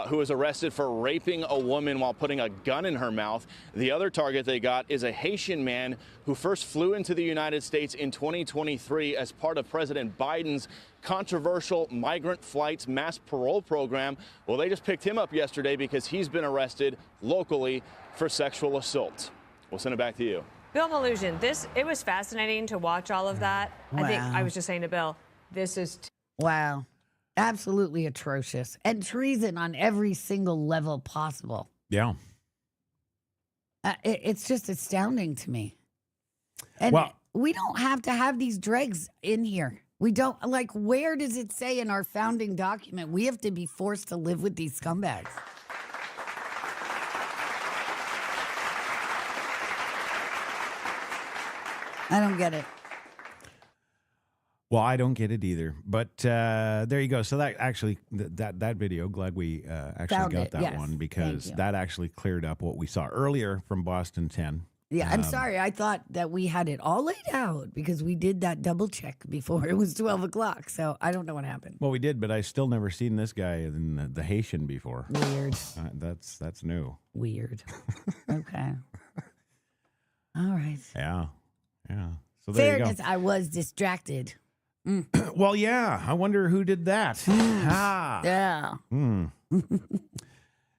Speaker 7: who was arrested for raping a woman while putting a gun in her mouth. The other target they got is a Haitian man who first flew into the United States in 2023 as part of President Biden's controversial migrant flights mass parole program. Well, they just picked him up yesterday because he's been arrested locally for sexual assault. We'll send it back to you.
Speaker 10: Bill Mallusion, it was fascinating to watch all of that.
Speaker 2: Wow.
Speaker 10: I think I was just saying to Bill, this is
Speaker 2: Wow. Absolutely atrocious. And treason on every single level possible.
Speaker 1: Yeah.
Speaker 2: It's just astounding to me. And
Speaker 1: Well-
Speaker 2: we don't have to have these dregs in here. We don't, like, where does it say in our founding document we have to be forced to live with these scumbags? I don't get it.
Speaker 1: Well, I don't get it either. But there you go. So that actually, that video, glad we actually
Speaker 2: Found
Speaker 1: got
Speaker 2: it,
Speaker 1: that
Speaker 2: yes.
Speaker 1: one
Speaker 2: Thank
Speaker 1: because
Speaker 2: you.
Speaker 1: that actually cleared up what we saw earlier from Boston 10.
Speaker 2: Yeah, I'm sorry. I thought that we had it all laid out because we did that double check before it was 12 o'clock. So I don't know what happened.
Speaker 1: Well, we did, but I still never seen this guy in the Haitian before.
Speaker 2: Weird.
Speaker 1: That's new.
Speaker 2: Weird. Okay. All right.
Speaker 1: Yeah. So there
Speaker 2: Fairness,
Speaker 1: you
Speaker 2: I was distracted.
Speaker 1: go. Well, yeah. I wonder who did that.
Speaker 2: Yeah.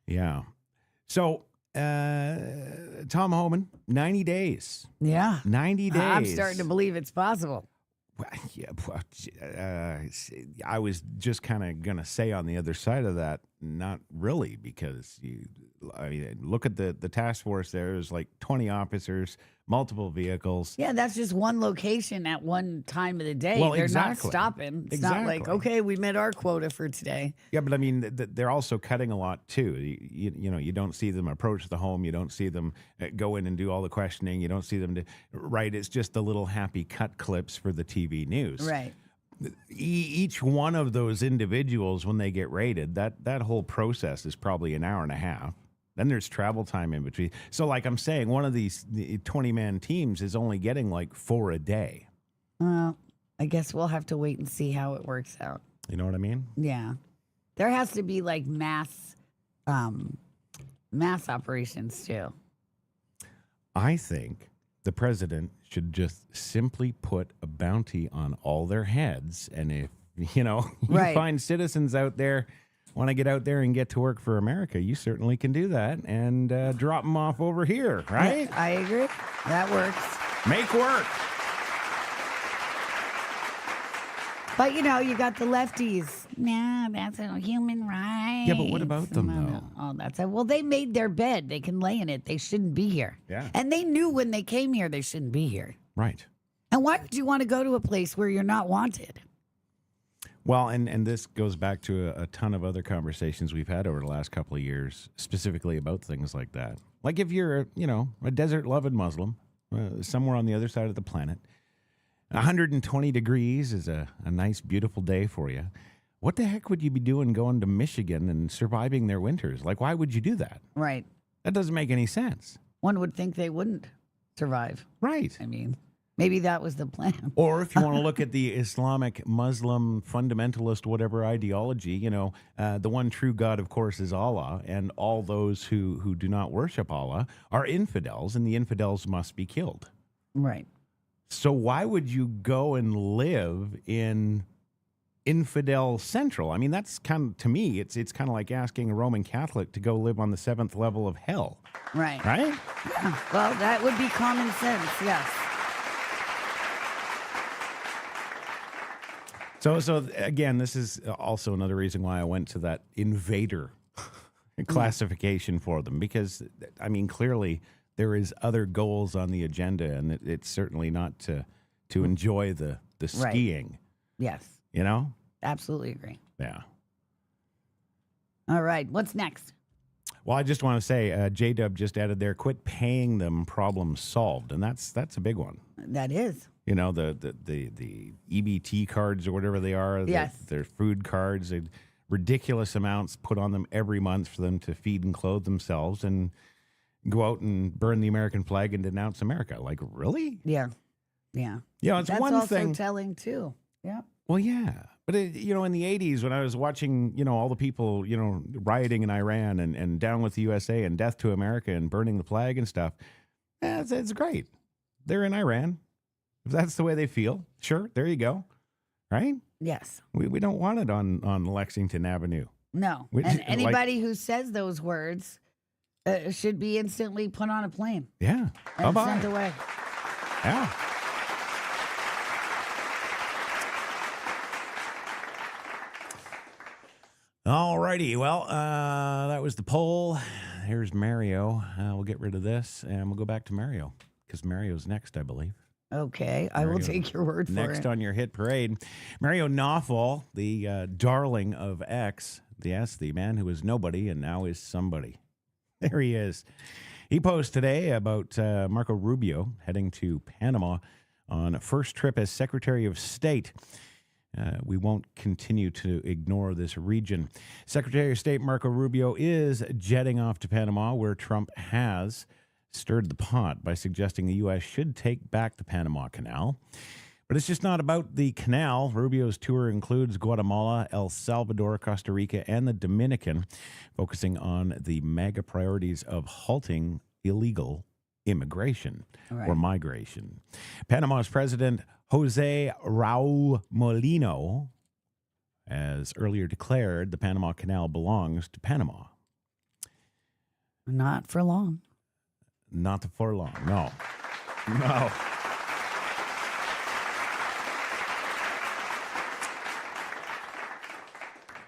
Speaker 1: Yeah. So Tom Homan, 90 days.
Speaker 2: Yeah.
Speaker 1: 90 days.
Speaker 2: I'm starting to believe it's possible.
Speaker 1: Well, I was just kind of going to say on the other side of that, not really, because look at the task force. There's like 20 officers, multiple vehicles.
Speaker 2: Yeah, that's just one location at one time of the day.
Speaker 1: Well,
Speaker 2: They're
Speaker 1: exactly.
Speaker 2: not stopping. It's not like, okay, we met our quota for today.
Speaker 1: Yeah, but I mean, they're also cutting a lot too. You don't see them approach the home. You don't see them go in and do all the questioning. You don't see them right. It's just the little happy cut clips for the TV news.
Speaker 2: Right.
Speaker 1: Each one of those individuals, when they get raided, that whole process is probably an hour and a half. Then there's travel time in between. So like I'm saying, one of these 20-man teams is only getting like 4 a day.
Speaker 2: I guess we'll have to wait and see how it works out.
Speaker 1: You know what I mean?
Speaker 2: Yeah. There has to be like mass operations too.
Speaker 1: I think the president should just simply put a bounty on all their heads. And if, you find citizens out there want to get out there and get to work for America, you certainly can do that and drop them off over here, right?
Speaker 2: Yeah, I agree. That works.
Speaker 1: Make work.
Speaker 2: But, you got the lefties. Nah, that's a human right.
Speaker 1: Yeah, but what about them, though?
Speaker 2: Oh, well, they made their bed. They can lay in it. They shouldn't be here.
Speaker 1: Yeah.
Speaker 2: And they knew when they came here they shouldn't be here.
Speaker 1: Right.
Speaker 2: And why would you want to go to a place where you're not wanted?
Speaker 1: Well, and this goes back to a ton of other conversations we've had over the last couple of years, specifically about things like that. Like if you're, a desert-loving Muslim, somewhere on the other side of the planet, 120 degrees is a nice, beautiful day for you. What the heck would you be doing going to Michigan and surviving their winters? Like, why would you do that?
Speaker 2: Right.
Speaker 1: That doesn't make any sense.
Speaker 2: One would think they wouldn't survive.
Speaker 1: Right.
Speaker 2: I mean, maybe that was the plan.
Speaker 1: Or if you want to look at the Islamic, Muslim, fundamentalist, whatever ideology, the one true God, of course, is Allah, and all those who do not worship Allah are infidels, and the infidels must be killed.
Speaker 2: Right.
Speaker 1: So why would you go and live in infidel central? I mean, that's kind of, to me, it's kind of like asking a Roman Catholic to go live on the 7th level of hell.
Speaker 2: Right.
Speaker 1: Right?
Speaker 2: Yeah. Well, that would be common sense, yes.
Speaker 1: So again, this is also another reason why I went to that invader classification for them, because, I mean, clearly there is other goals on the agenda, and it's certainly not to enjoy the skiing.
Speaker 2: Yes. Absolutely agree.
Speaker 1: Yeah.
Speaker 2: All right. What's next?
Speaker 1: Well, I just want to say, J-Dub just added there, quit paying them, problem solved. And that's a big one.
Speaker 2: That is.
Speaker 1: The EBT cards or whatever they are.
Speaker 2: Yes.
Speaker 1: Their food cards, ridiculous amounts put on them every month for them to feed and clothe themselves and go out and burn the American flag and denounce America. Like, really?
Speaker 2: Yeah. Yeah.
Speaker 1: It's
Speaker 2: That's
Speaker 1: one
Speaker 2: also
Speaker 1: thing.
Speaker 2: telling too. Yeah.
Speaker 1: Well, yeah. But, in the 80s when I was watching, all the people, rioting in Iran and down with the USA and death to America and burning the flag and stuff, it's great. They're in Iran. If that's the way they feel, sure, there you go. Right?
Speaker 2: Yes.
Speaker 1: We don't want it on Lexington Avenue.
Speaker 2: No. And anybody who says those words should be instantly put on a plane.
Speaker 1: Yeah.
Speaker 2: And
Speaker 1: Bye-bye.
Speaker 2: sent away.
Speaker 1: Yeah. All righty. Well, that was the poll. Here's Mario. We'll get rid of this, and we'll go back to Mario, because Mario's next, I believe.
Speaker 2: Okay, I will take your word for it.
Speaker 1: Next on your hit parade, Mario Knopfel, the darling of X, the man who was nobody and now is somebody. There he is. He posted today about Marco Rubio heading to Panama on a first trip as Secretary of State. We won't continue to ignore this region. Secretary of State Marco Rubio is jetting off to Panama, where Trump has stirred the pot by suggesting the U.S. should take back the Panama Canal. But it's just not about the canal. Rubio's tour includes Guatemala, El Salvador, Costa Rica, and the Dominican, focusing on the mega priorities of halting illegal immigration or migration. Panama's President Jose Raul Molino has earlier declared the Panama Canal belongs to Panama.
Speaker 2: Not for long.
Speaker 1: not for long. No. No.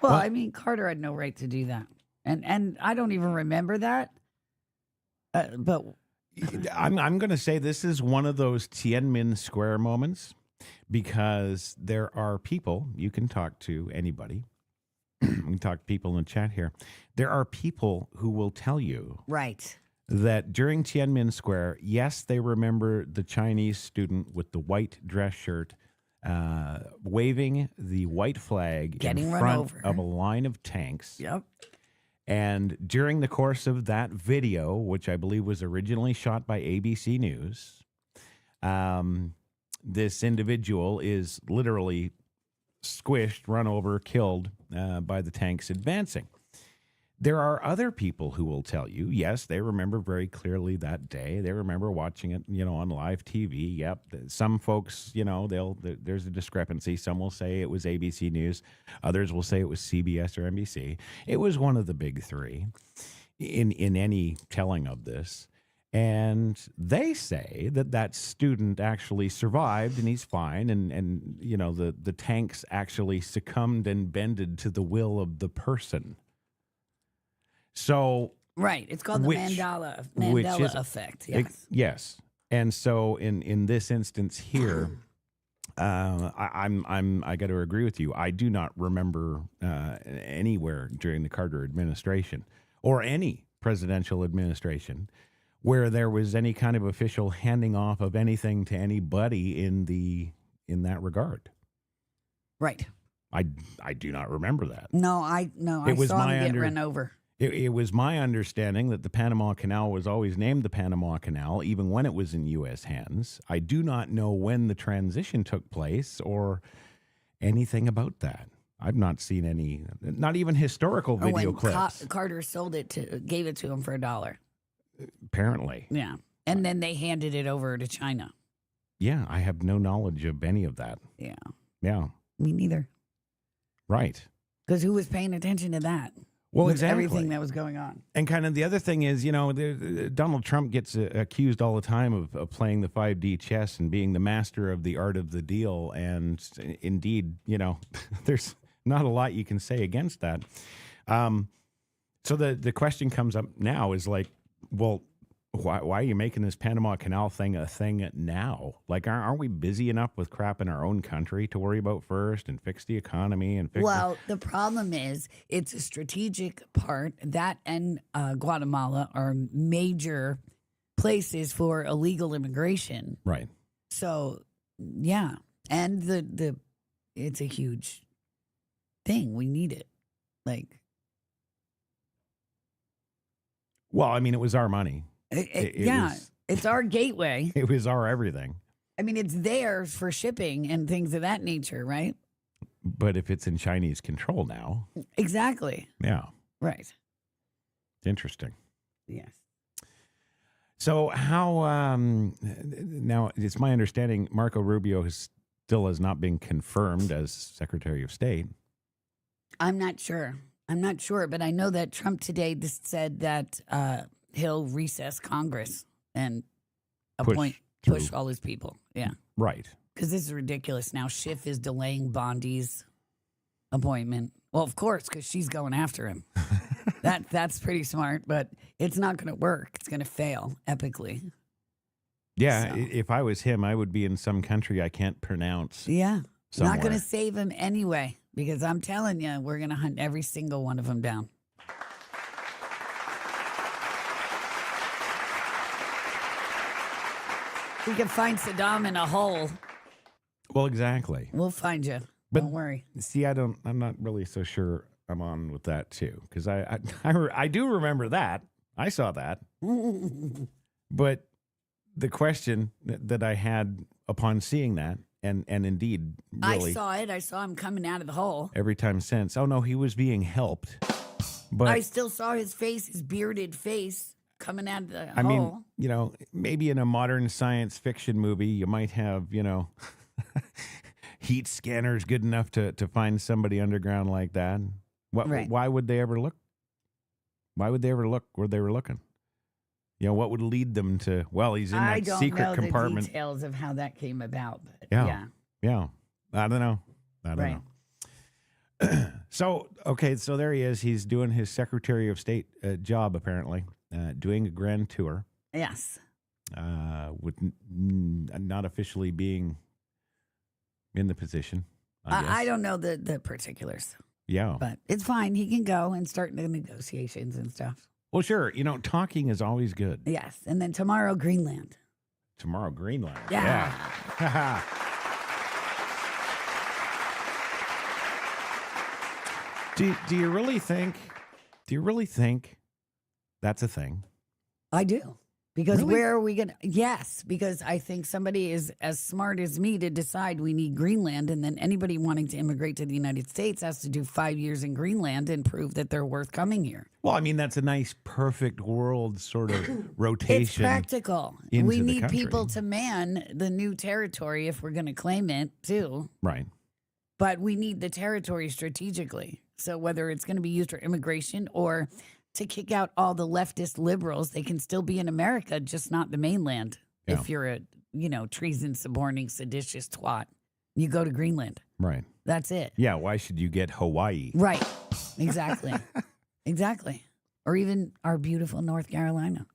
Speaker 2: Well, I mean, Carter had no right to do that. And I don't even remember that. But
Speaker 1: I'm going to say this is one of those Tiananmen Square moments because there are people, you can talk to anybody. We can talk to people in the chat here. There are people who will tell you
Speaker 2: right.
Speaker 1: that during Tiananmen Square, yes, they remember the Chinese student with the white dress shirt waving the white flag
Speaker 2: Getting
Speaker 1: in
Speaker 2: run
Speaker 1: front
Speaker 2: over.
Speaker 1: of a line of tanks.
Speaker 2: Yep.
Speaker 1: And during the course of that video, which I believe was originally shot by ABC News, this individual is literally squished, run over, killed by the tanks advancing. There are other people who will tell you, yes, they remember very clearly that day. They remember watching it, on live TV. Yep. Some folks, there's a discrepancy. Some will say it was ABC News. Others will say it was CBS or NBC. It was one of the big three in any telling of this. And they say that student actually survived and he's fine. And the tanks actually succumbed and bended to the will of the person. So
Speaker 2: right, it's called the Mandela effect. Yes,
Speaker 1: yes, and so in this instance here, I got to agree with you. I do not remember anywhere during the Carter administration or any presidential administration where there was any kind of official handing off of anything to anybody in that regard.
Speaker 2: Right.
Speaker 1: I do not remember that.
Speaker 2: No, I saw him get run over.
Speaker 1: It was my understanding that the Panama Canal was always named the Panama Canal, even when it was in U.S. hands. I do not know when the transition took place or anything about that. I've not seen any, not even historical video clips.
Speaker 2: Carter gave it to him for $1.
Speaker 1: Apparently.
Speaker 2: Yeah. And then they handed it over to China.
Speaker 1: Yeah, I have no knowledge of any of that.
Speaker 2: Yeah.
Speaker 1: Yeah.
Speaker 2: Me neither.
Speaker 1: Right.
Speaker 2: Because who was paying attention to that?
Speaker 1: Well,
Speaker 2: with
Speaker 1: exactly.
Speaker 2: Everything that was going on.
Speaker 1: And kind of the other thing is, Donald Trump gets accused all the time of playing the 5D chess and being the master of the art of the deal. And indeed, there's not a lot you can say against that. So the question comes up now is like, well, why are you making this Panama Canal thing a thing now? Like, aren't we busy enough with crap in our own country to worry about first and fix the economy and fix?
Speaker 2: Well, the problem is it's a strategic part. That and Guatemala are major places for illegal immigration.
Speaker 1: Right.
Speaker 2: So, yeah, and the it's a huge thing. We need it. Like,
Speaker 1: well, I mean, it was our money.
Speaker 2: It's our gateway.
Speaker 1: It was our everything.
Speaker 2: I mean, it's theirs for shipping and things of that nature, right?
Speaker 1: But if it's in Chinese control now.
Speaker 2: Exactly.
Speaker 1: Yeah.
Speaker 2: Right.
Speaker 1: Interesting.
Speaker 2: Yes.
Speaker 1: So how, now it's my understanding Marco Rubio still has not been confirmed as Secretary of State.
Speaker 2: I'm not sure, but I know that Trump today just said that he'll recess Congress and push all his people. Yeah.
Speaker 1: Right.
Speaker 2: Because this is ridiculous. Now Schiff is delaying Bondi's appointment. Well, of course, because she's going after him. That's pretty smart, but it's not going to work. It's going to fail epically.
Speaker 1: Yeah. So. If I was him, I would be in some country I can't pronounce.
Speaker 2: Yeah.
Speaker 1: Somewhere.
Speaker 2: Not going to save him anyway, because I'm telling you, we're going to hunt every single one of them down. We can find Saddam in a hole.
Speaker 1: Well, exactly.
Speaker 2: We'll find you.
Speaker 1: But
Speaker 2: don't worry.
Speaker 1: See, I'm not really so sure I'm on with that too, because I do remember that. I saw that. But the question that I had upon seeing that, and indeed, really,
Speaker 2: I saw it. I saw him coming out of the hole.
Speaker 1: Every time since. Oh no, he was being helped. But
Speaker 2: I still saw his face, his bearded face, coming out of the hole.
Speaker 1: I mean, maybe in a modern science fiction movie, you might have, heat scanners good enough to find somebody underground like that. Right. Why would they ever look? Why would they ever look where they were looking? what would lead them to? Well, he's in
Speaker 2: I
Speaker 1: that
Speaker 2: don't
Speaker 1: secret
Speaker 2: know
Speaker 1: compartment.
Speaker 2: the details of how that came about. But
Speaker 1: Yeah. I don't know.
Speaker 2: Right.
Speaker 1: So there he is. He's doing his Secretary of State job, apparently, doing a grand tour.
Speaker 2: Yes.
Speaker 1: With not officially being in the position.
Speaker 2: I don't know the particulars.
Speaker 1: Yeah.
Speaker 2: But it's fine. He can go and start the negotiations and stuff.
Speaker 1: Well, sure. Talking is always good.
Speaker 2: Yes. And then tomorrow, Greenland.
Speaker 1: Tomorrow, Greenland.
Speaker 2: Yeah.
Speaker 1: Do you really think that's a thing?
Speaker 2: I do. Because
Speaker 1: Really?
Speaker 2: where are we going to? Yes, because I think somebody is as smart as me to decide we need Greenland, and then anybody wanting to immigrate to the United States has to do 5 years in Greenland and prove that they're worth coming here.
Speaker 1: Well, I mean, that's a nice, perfect world sort of rotation.
Speaker 2: It's practical.
Speaker 1: into
Speaker 2: We
Speaker 1: the
Speaker 2: need
Speaker 1: country.
Speaker 2: people to man the new territory if we're going to claim it, too.
Speaker 1: Right.
Speaker 2: But we need the territory strategically. So whether it's going to be used for immigration or to kick out all the leftist liberals, they can still be in America, just not the mainland.
Speaker 1: Yeah.
Speaker 2: If you're a, treason, suborning, seditious twat, you go to Greenland.
Speaker 1: Right.
Speaker 2: That's it.
Speaker 1: Yeah. Why should you get Hawaii?
Speaker 2: Right. Exactly. Exactly. Or even our beautiful North Carolina.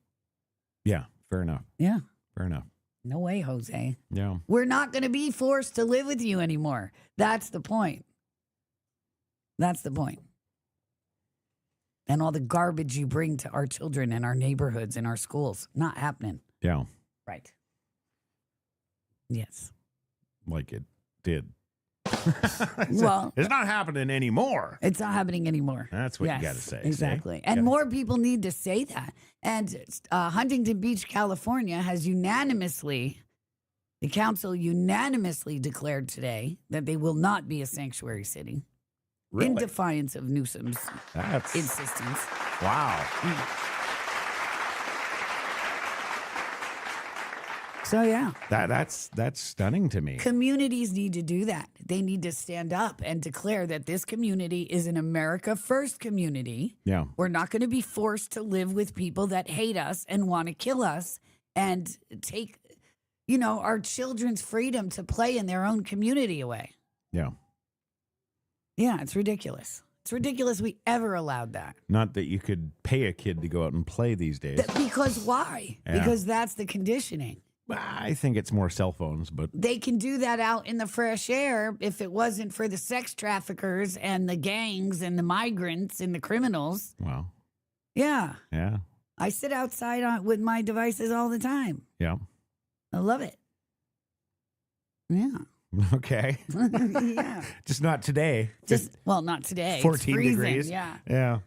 Speaker 1: Yeah. Fair enough.
Speaker 2: Yeah.
Speaker 1: Fair enough.
Speaker 2: No way, Jose.
Speaker 1: Yeah.
Speaker 2: We're not going to be forced to live with you anymore. That's the point. That's the point. And all the garbage you bring to our children and our neighborhoods and our schools. Not happening.
Speaker 1: Yeah.
Speaker 2: Right. Yes.
Speaker 1: Like it did.
Speaker 2: Well,
Speaker 1: it's not happening anymore.
Speaker 2: It's not happening anymore.
Speaker 1: That's what you got to say.
Speaker 2: Exactly.
Speaker 1: See?
Speaker 2: And more people need to say that. And Huntington Beach, California has the council unanimously declared today that they will not be a sanctuary city.
Speaker 1: Really?
Speaker 2: In defiance of Newsom's insistence.
Speaker 1: Wow.
Speaker 2: So, yeah.
Speaker 1: That's stunning to me.
Speaker 2: Communities need to do that. They need to stand up and declare that this community is an America First community.
Speaker 1: Yeah.
Speaker 2: We're not going to be forced to live with people that hate us and want to kill us and take, our children's freedom to play in their own community away.
Speaker 1: Yeah.
Speaker 2: Yeah, it's ridiculous. It's ridiculous we ever allowed that.
Speaker 1: Not that you could pay a kid to go out and play these days.
Speaker 2: Because why?
Speaker 1: Yeah.
Speaker 2: Because that's the conditioning.
Speaker 1: I think it's more cell phones, but
Speaker 2: They can do that out in the fresh air if it wasn't for the sex traffickers and the gangs and the migrants and the criminals.
Speaker 1: wow.
Speaker 2: Yeah.
Speaker 1: Yeah.
Speaker 2: I sit outside with my devices all the time.
Speaker 1: Yeah.
Speaker 2: I love it. Yeah.
Speaker 1: Okay.
Speaker 2: Yeah.
Speaker 1: Just not today.
Speaker 2: Not today. It's
Speaker 1: 14
Speaker 2: freezing,
Speaker 1: degrees.
Speaker 2: Yeah.
Speaker 1: Yeah.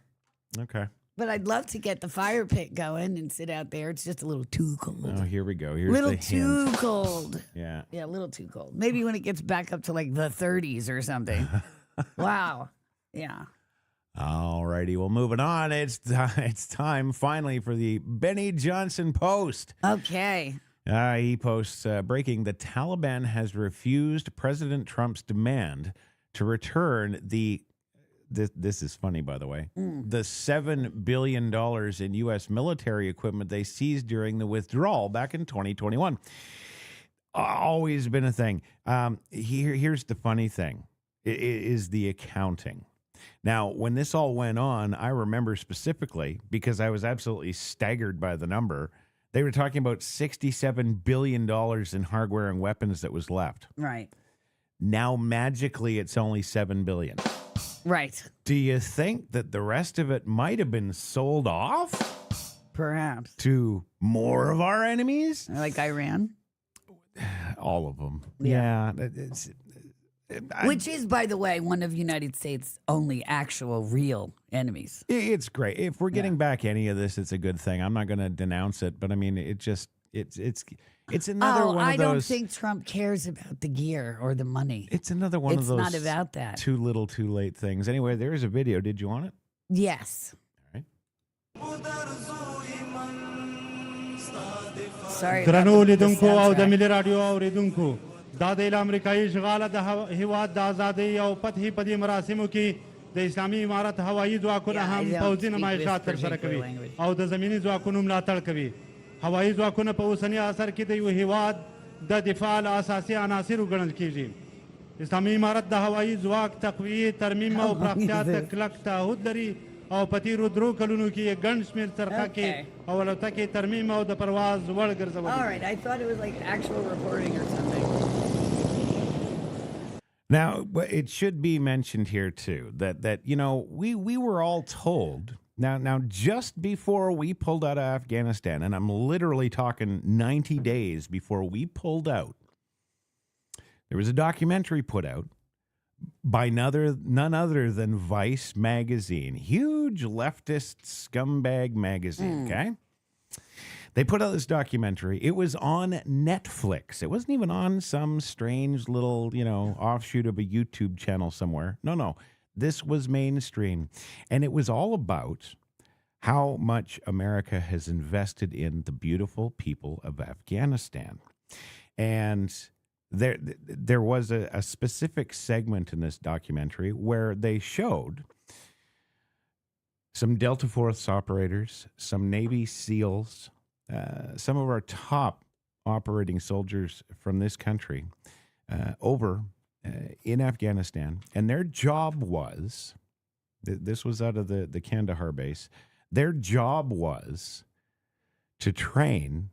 Speaker 1: Okay.
Speaker 2: But I'd love to get the fire pit going and sit out there. It's just a little too cold.
Speaker 1: Oh, here we go. Here's
Speaker 2: Little
Speaker 1: the
Speaker 2: too
Speaker 1: hint.
Speaker 2: cold.
Speaker 1: Yeah.
Speaker 2: Yeah, a little too cold. Maybe when it gets back up to like the 30s or something. Wow. Yeah.
Speaker 1: All righty. Well, moving on. It's time finally for the Benny Johnson Post.
Speaker 2: Okay.
Speaker 1: He posts, breaking, the Taliban has refused President Trump's demand to return this is funny, by the way, the $7 billion in U.S. military equipment they seized during the withdrawal back in 2021. Always been a thing. Here's the funny thing, is the accounting. Now, when this all went on, I remember specifically, because I was absolutely staggered by the number, they were talking about $67 billion in hardware and weapons that was left.
Speaker 2: Right.
Speaker 1: Now, magically, it's only $7 billion.
Speaker 2: Right.
Speaker 1: Do you think that the rest of it might have been sold off?
Speaker 2: Perhaps.
Speaker 1: To more of our enemies?
Speaker 2: Like Iran?
Speaker 1: All of them.
Speaker 2: Yeah.
Speaker 1: Which
Speaker 2: is, by the way, one of United States' only actual real enemies.
Speaker 1: It's great. If we're getting back any of this, it's a good thing. I'm not going to denounce it, but I mean, it's another one of those.
Speaker 2: I don't think Trump cares about the gear or the money.
Speaker 1: It's another one of those.
Speaker 2: It's not about that.
Speaker 1: Too little, too late things. Anyway, there is a video. Did you want it?
Speaker 2: Yes.
Speaker 1: All right.
Speaker 2: Sorry.
Speaker 11: دا د امریکایي اشغال د هیواد د ازادۍ او فتحې په دې مراسمو کې د اسلامي امارت هوایي ځواکونه هم پوځي نمایشات ترسره کوي او د زمینی ځواکونو ملاتړ کوي هوایي ځواکونه په اوسني عصر کې د یو هیواد د دفاع له اساسي عناصرو ګڼل کېږي. اسلامي امارت د هوایي ځواک تقویې ترمیم او پراختیا ته کلک تعهد لري او په تېرو 3 کلونو کې یې ګڼ شمېر څرخکې او الوتکې ترمیم او د پرواز وړ ګرځولې.
Speaker 2: All right, I thought it was like actual reporting or something.
Speaker 1: Now, it should be mentioned here too that you know we were all told now just before we pulled out of Afghanistan, and I'm literally talking 90 days before we pulled out, there was a documentary put out by none other than Vice magazine, huge leftist scumbag magazine. Okay. They put out this documentary. It was on Netflix. It wasn't even on some strange little, offshoot of a YouTube channel somewhere. No. This was mainstream. And it was all about how much America has invested in the beautiful people of Afghanistan. And there was a specific segment in this documentary where they showed some Delta Force operators, some Navy SEALs, some of our top operating soldiers from this country over in Afghanistan. And their job was, this was out of the Kandahar base, their job was to train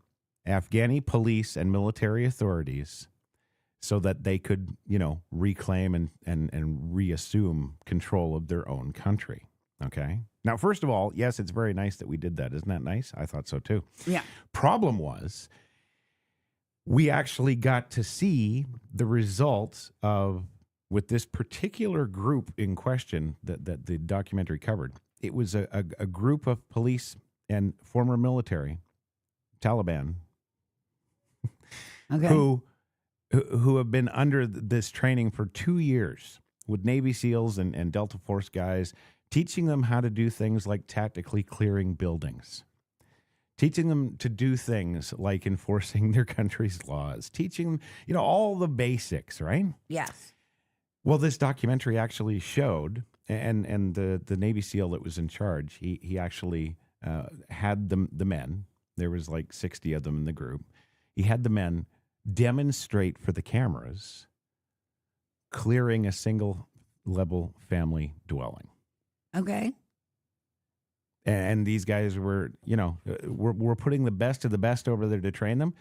Speaker 1: Afghani police and military authorities so that they could, reclaim and reassume control of their own country. Okay. Now, first of all, yes, it's very nice that we did that. Isn't that nice? I thought so too.
Speaker 2: Yeah.
Speaker 1: Problem was, we actually got to see the results of, with this particular group in question that the documentary covered. It was a group of police and former military, Taliban,
Speaker 2: okay,
Speaker 1: who have been under this training for 2 years with Navy SEALs and Delta Force guys, teaching them how to do things like tactically clearing buildings, teaching them to do things like enforcing their country's laws, teaching them, all the basics, right?
Speaker 2: Yes.
Speaker 1: Well, this documentary actually showed, and the Navy SEAL that was in charge, he actually had the men, there was like 60 of them in the group, he had the men demonstrate for the cameras clearing a single level family dwelling.
Speaker 2: Okay.
Speaker 1: And these guys were, we're putting the best of the best over there to train them.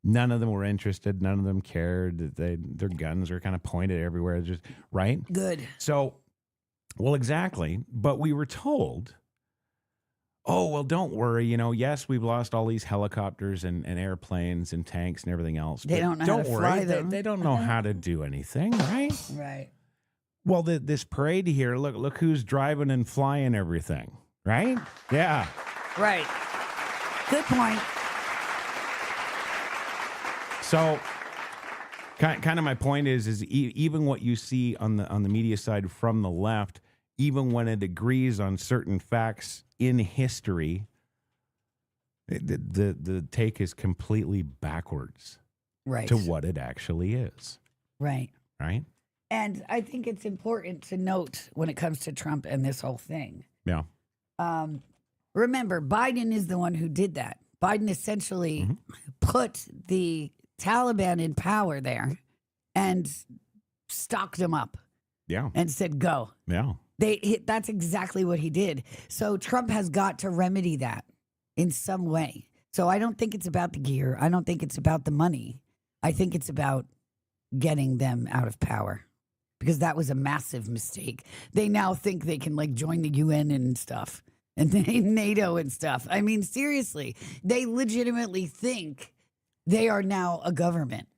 Speaker 1: None of them were interested. None of them cared. Their guns are kind of pointed everywhere. Just right.
Speaker 2: Good.
Speaker 1: So, well, exactly. But we were told, oh, well, don't worry. Yes, we've lost all these helicopters and airplanes and tanks and everything else.
Speaker 2: They don't know how to fly them.
Speaker 1: They don't know how to do anything, right?
Speaker 2: Right.
Speaker 1: Well, this parade here, look who's driving and flying everything, right? Yeah.
Speaker 2: Right. Good point.
Speaker 1: So, kind of my point is even what you see on the media side from the left, even when it agrees on certain facts in history, the take is completely backwards,
Speaker 2: right,
Speaker 1: to what it actually is.
Speaker 2: Right.
Speaker 1: Right.
Speaker 2: And I think it's important to note when it comes to Trump and this whole thing.
Speaker 1: Yeah.
Speaker 2: Remember, Biden is the one who did that. Biden essentially put the Taliban in power there and stocked them up.
Speaker 1: Yeah.
Speaker 2: And said, go.
Speaker 1: Yeah.
Speaker 2: That's exactly what he did. So Trump has got to remedy that in some way. So I don't think it's about the gear. I don't think it's about the money. I think it's about getting them out of power. Because that was a massive mistake. They now think they can join the UN and stuff and NATO and stuff. I mean, seriously, they legitimately think they are now a government.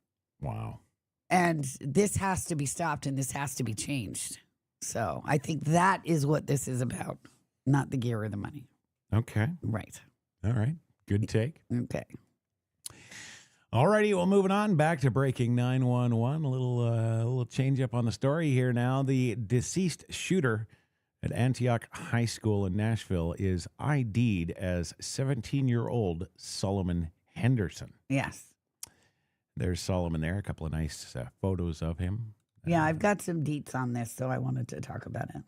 Speaker 1: Wow.
Speaker 2: And this has to be stopped and this has to be changed. So I think that is what this is about, not the gear or the money.
Speaker 1: Okay.
Speaker 2: Right.
Speaker 1: All right. Good take.
Speaker 2: Okay.
Speaker 1: All righty, well, moving on back to breaking 911. A little change up on the story here now. The deceased shooter at Antioch High School in Nashville is ID'd as 17-year-old Solomon Henderson.
Speaker 2: Yes.
Speaker 1: There's Solomon there. A couple of nice photos of him.
Speaker 2: Yeah, I've got some deets on this, so I wanted to talk about it.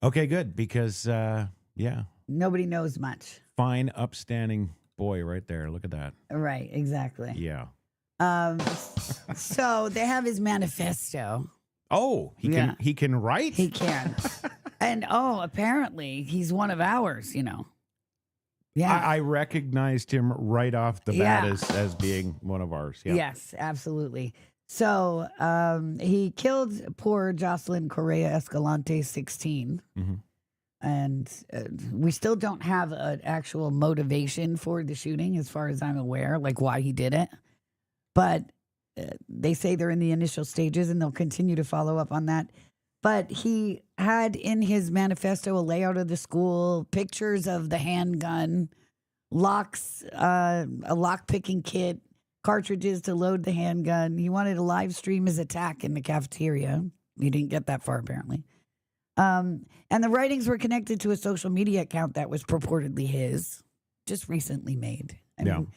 Speaker 1: Okay, good, because, yeah.
Speaker 2: Nobody knows much.
Speaker 1: Fine, upstanding boy right there. Look at that.
Speaker 2: Right, exactly.
Speaker 1: Yeah.
Speaker 2: So they have his manifesto.
Speaker 1: Oh, he can write?
Speaker 2: He can. And apparently he's one of ours, Yeah.
Speaker 1: I recognized him right off the bat as being one of ours. Yeah.
Speaker 2: Yes, absolutely. So he killed poor Jocelyn Correa Escalante, 16.
Speaker 1: Mm-hmm.
Speaker 2: And we still don't have an actual motivation for the shooting, as far as I'm aware, like why he did it. But they say they're in the initial stages and they'll continue to follow up on that. But he had in his manifesto a layout of the school, pictures of the handgun, locks, a lock-picking kit, cartridges to load the handgun. He wanted to live stream his attack in the cafeteria. He didn't get that far, apparently. And the writings were connected to a social media account that was purportedly his, just recently made. I mean,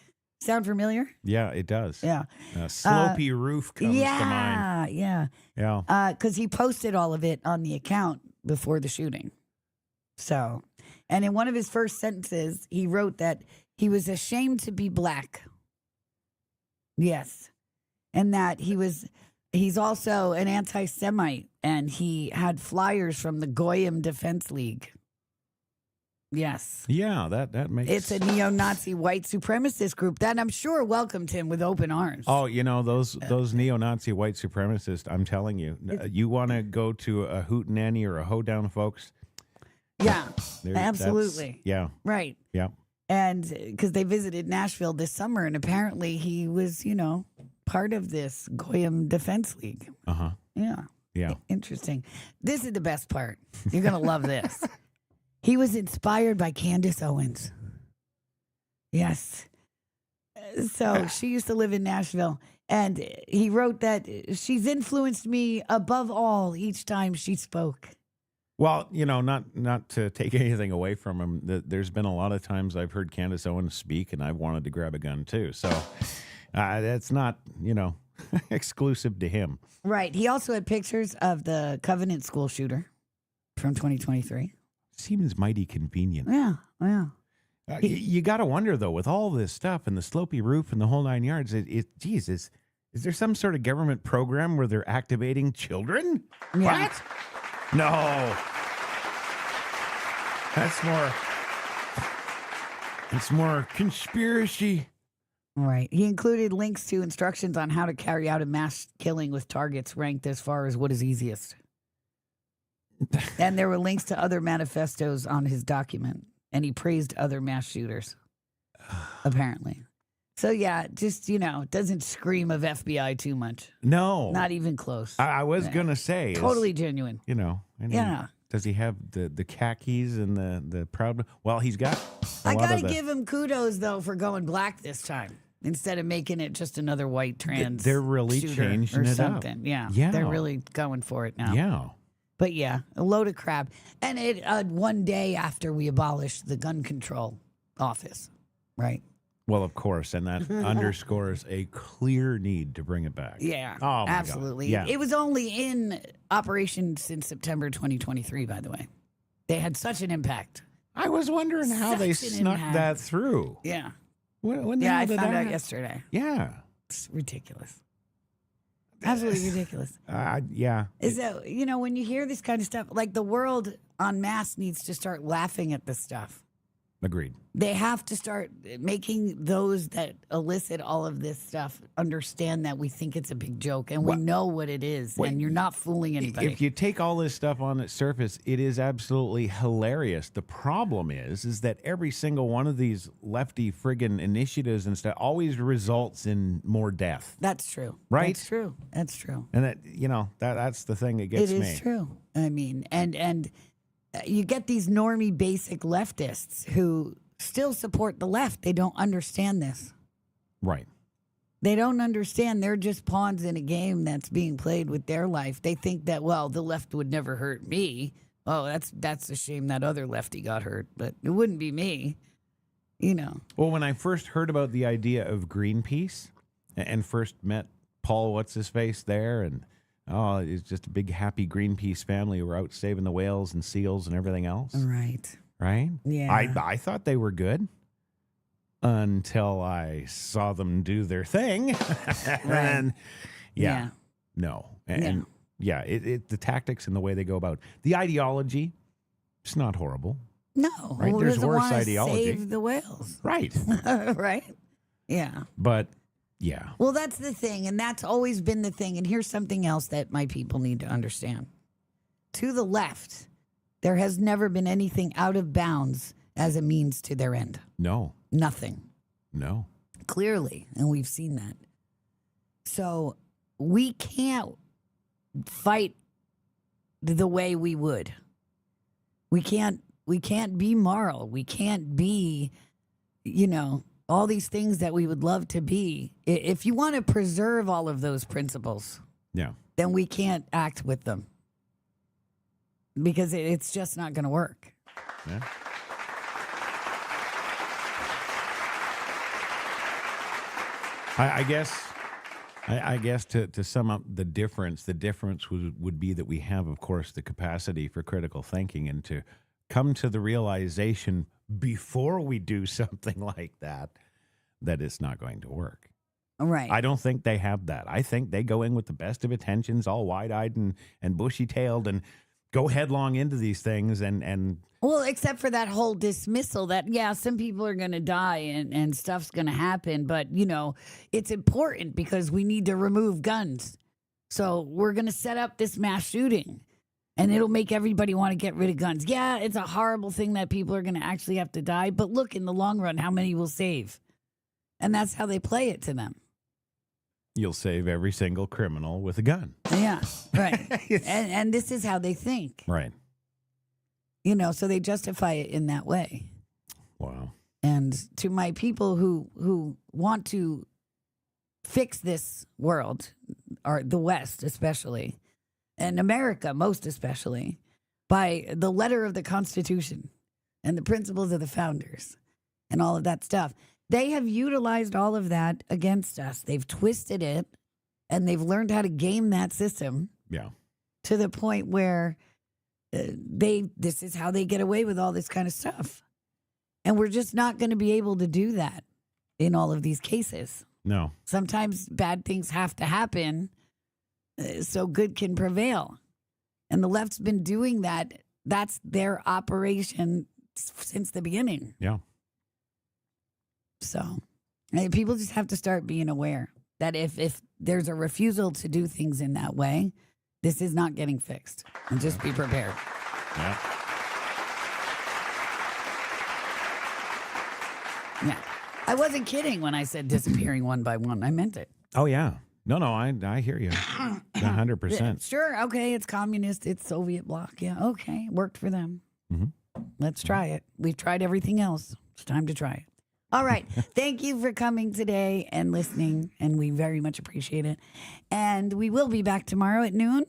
Speaker 2: sound familiar?
Speaker 1: Yeah, it does.
Speaker 2: Yeah.
Speaker 1: Slopey roof comes to mind.
Speaker 2: Yeah. Because he posted all of it on the account before the shooting. So, and in one of his first sentences, he wrote that he was ashamed to be black. Yes. And that he's also an anti-Semite, and he had flyers from the Goyim Defense League. Yes.
Speaker 1: Yeah, that makes...
Speaker 2: It's a neo-Nazi white supremacist group that I'm sure welcomed him with open arms.
Speaker 1: Oh, those neo-Nazi white supremacists, I'm telling you, you want to go to a hootenanny or a hoedown, folks?
Speaker 2: Yeah, absolutely.
Speaker 1: Yeah.
Speaker 2: Right.
Speaker 1: Yeah.
Speaker 2: And because they visited Nashville this summer, and apparently he was, part of this Goyim Defense League.
Speaker 1: Uh-huh.
Speaker 2: Yeah.
Speaker 1: Yeah.
Speaker 2: Interesting. This is the best part. You're going to love this. He was inspired by Candace Owens. Yes. So she used to live in Nashville, and he wrote that she's influenced me above all each time she spoke.
Speaker 1: Well, not to take anything away from him, there's been a lot of times I've heard Candace Owens speak, and I've wanted to grab a gun too. So that's not, exclusive to him.
Speaker 2: Right. He also had pictures of the Covenant school shooter from 2023.
Speaker 1: Seems mighty convenient.
Speaker 2: Yeah.
Speaker 1: You got to wonder, though, with all this stuff and the slopey roof and the whole 9 yards, Jesus, is there some sort of government program where they're activating children?
Speaker 2: Yeah.
Speaker 1: What? No. It's more conspiracy.
Speaker 2: Right. He included links to instructions on how to carry out a mass killing with targets ranked as far as what is easiest. And there were links to other manifestos on his document, and he praised other mass shooters, apparently. So, yeah, just, doesn't scream of FBI too much.
Speaker 1: No.
Speaker 2: Not even close.
Speaker 1: I was going to say.
Speaker 2: Totally genuine.
Speaker 1: Yeah. Does he have the khakis and the proud? Well, he's got.
Speaker 2: I got to give him kudos, though, for going black this time instead of making it just another white trans.
Speaker 1: They're really changing
Speaker 2: or
Speaker 1: it
Speaker 2: something.
Speaker 1: up.
Speaker 2: Yeah. They're really going for it now.
Speaker 1: Yeah.
Speaker 2: But yeah, a load of crap. And it one day after we abolished the gun control office, right?
Speaker 1: Well, of course, and that underscores a clear need to bring it back.
Speaker 2: Yeah,
Speaker 1: oh, my
Speaker 2: absolutely.
Speaker 1: God. Yeah.
Speaker 2: It was only in operation since September 2023, by the way. They had such an impact.
Speaker 1: I was wondering how they snuck that through.
Speaker 2: Yeah.
Speaker 1: When
Speaker 2: I found out yesterday.
Speaker 1: Yeah.
Speaker 2: It's ridiculous. Absolutely ridiculous.
Speaker 1: Yeah.
Speaker 2: Is that, when you hear this kind of stuff, like the world en masse needs to start laughing at this stuff.
Speaker 1: Agreed.
Speaker 2: They have to start making those that elicit all of this stuff understand that we think it's a big joke and we know what it is, and you're not fooling anybody.
Speaker 1: If you take all this stuff on its surface, it is absolutely hilarious. The problem is that every single one of these lefty friggin' initiatives and stuff always results in more death.
Speaker 2: That's true.
Speaker 1: Right?
Speaker 2: That's true. That's true.
Speaker 1: And that, that's the thing that gets me.
Speaker 2: It is true. I mean, and you get these normie basic leftists who still support the left. They don't understand this. Right. They don't understand. They're just pawns in a game that's being played with their life. They think that, well, the left would never hurt me. Oh, that's a shame that other lefty got hurt, but it wouldn't be me.
Speaker 1: Well, when I first heard about the idea of Greenpeace and first met Paul what's-his-face there, and it's just a big happy Greenpeace family who were out saving the whales and seals and everything else.
Speaker 2: Right.
Speaker 1: Right?
Speaker 2: Yeah.
Speaker 1: I thought they were good. until I saw them do their thing. And no. And the tactics and the way they go about the ideology, it's not horrible.
Speaker 2: No.
Speaker 1: Right? There's worse ideology.
Speaker 2: Save the whales.
Speaker 1: Right.
Speaker 2: Right? Yeah.
Speaker 1: But yeah.
Speaker 2: Well, that's the thing, and that's always been the thing. And here's something else that my people need to understand. To the left, there has never been anything out of bounds as a means to their end.
Speaker 1: No.
Speaker 2: Nothing.
Speaker 1: No.
Speaker 2: Clearly, and we've seen that. So we can't fight the way we would. We can't be moral. We can't be, all these things that we would love to be. If you want to preserve all of those principles, then we can't act with them because it's just not going to work.
Speaker 1: Yeah. I guess to sum up the difference would be that we have, of course, the capacity for critical thinking and to come to the realization before we do something like that it's not going to work.
Speaker 2: Right.
Speaker 1: I don't think they have that. I think they go in with the best of intentions, all wide-eyed and bushy-tailed, and go headlong into these things and
Speaker 2: well, except for that whole dismissal that, some people are going to die and stuff's going to happen. But, it's important because we need to remove guns. So we're going to set up this mass shooting and it'll make everybody want to get rid of guns. Yeah, it's a horrible thing that people are going to actually have to die. But look, in the long run, how many will save? And that's how they play it to them.
Speaker 1: You'll save every single criminal with a gun.
Speaker 2: Yeah, right. and this is how they think.
Speaker 1: Right.
Speaker 2: So they justify it in that way.
Speaker 1: Wow.
Speaker 2: And to my people who want to fix this world, or the West especially, and America most especially, by the letter of the Constitution and the principles of the founders and all of that stuff, they have utilized all of that against us. They've twisted it, and they've learned how to game that system.
Speaker 1: Yeah.
Speaker 2: To the point where this is how they get away with all this kind of stuff. And we're just not going to be able to do that in all of these cases.
Speaker 1: No.
Speaker 2: Sometimes bad things have to happen so good can prevail. And the left's been doing that. That's their operation since the beginning.
Speaker 1: Yeah.
Speaker 2: So people just have to start being aware that if there's a refusal to do things in that way, this is not getting fixed. And just be prepared.
Speaker 1: Yeah.
Speaker 2: Yeah. I wasn't kidding when I said disappearing one by one. I meant it.
Speaker 1: Oh, yeah. No, I hear you. 100%.
Speaker 2: Sure. Okay. It's communist. It's Soviet bloc. Yeah. Okay. Worked for them.
Speaker 1: Mm-hmm.
Speaker 2: Let's try it. We've tried everything else. It's time to try it. All right. Thank you for coming today and listening, and we very much appreciate it. And we will be back tomorrow at noon,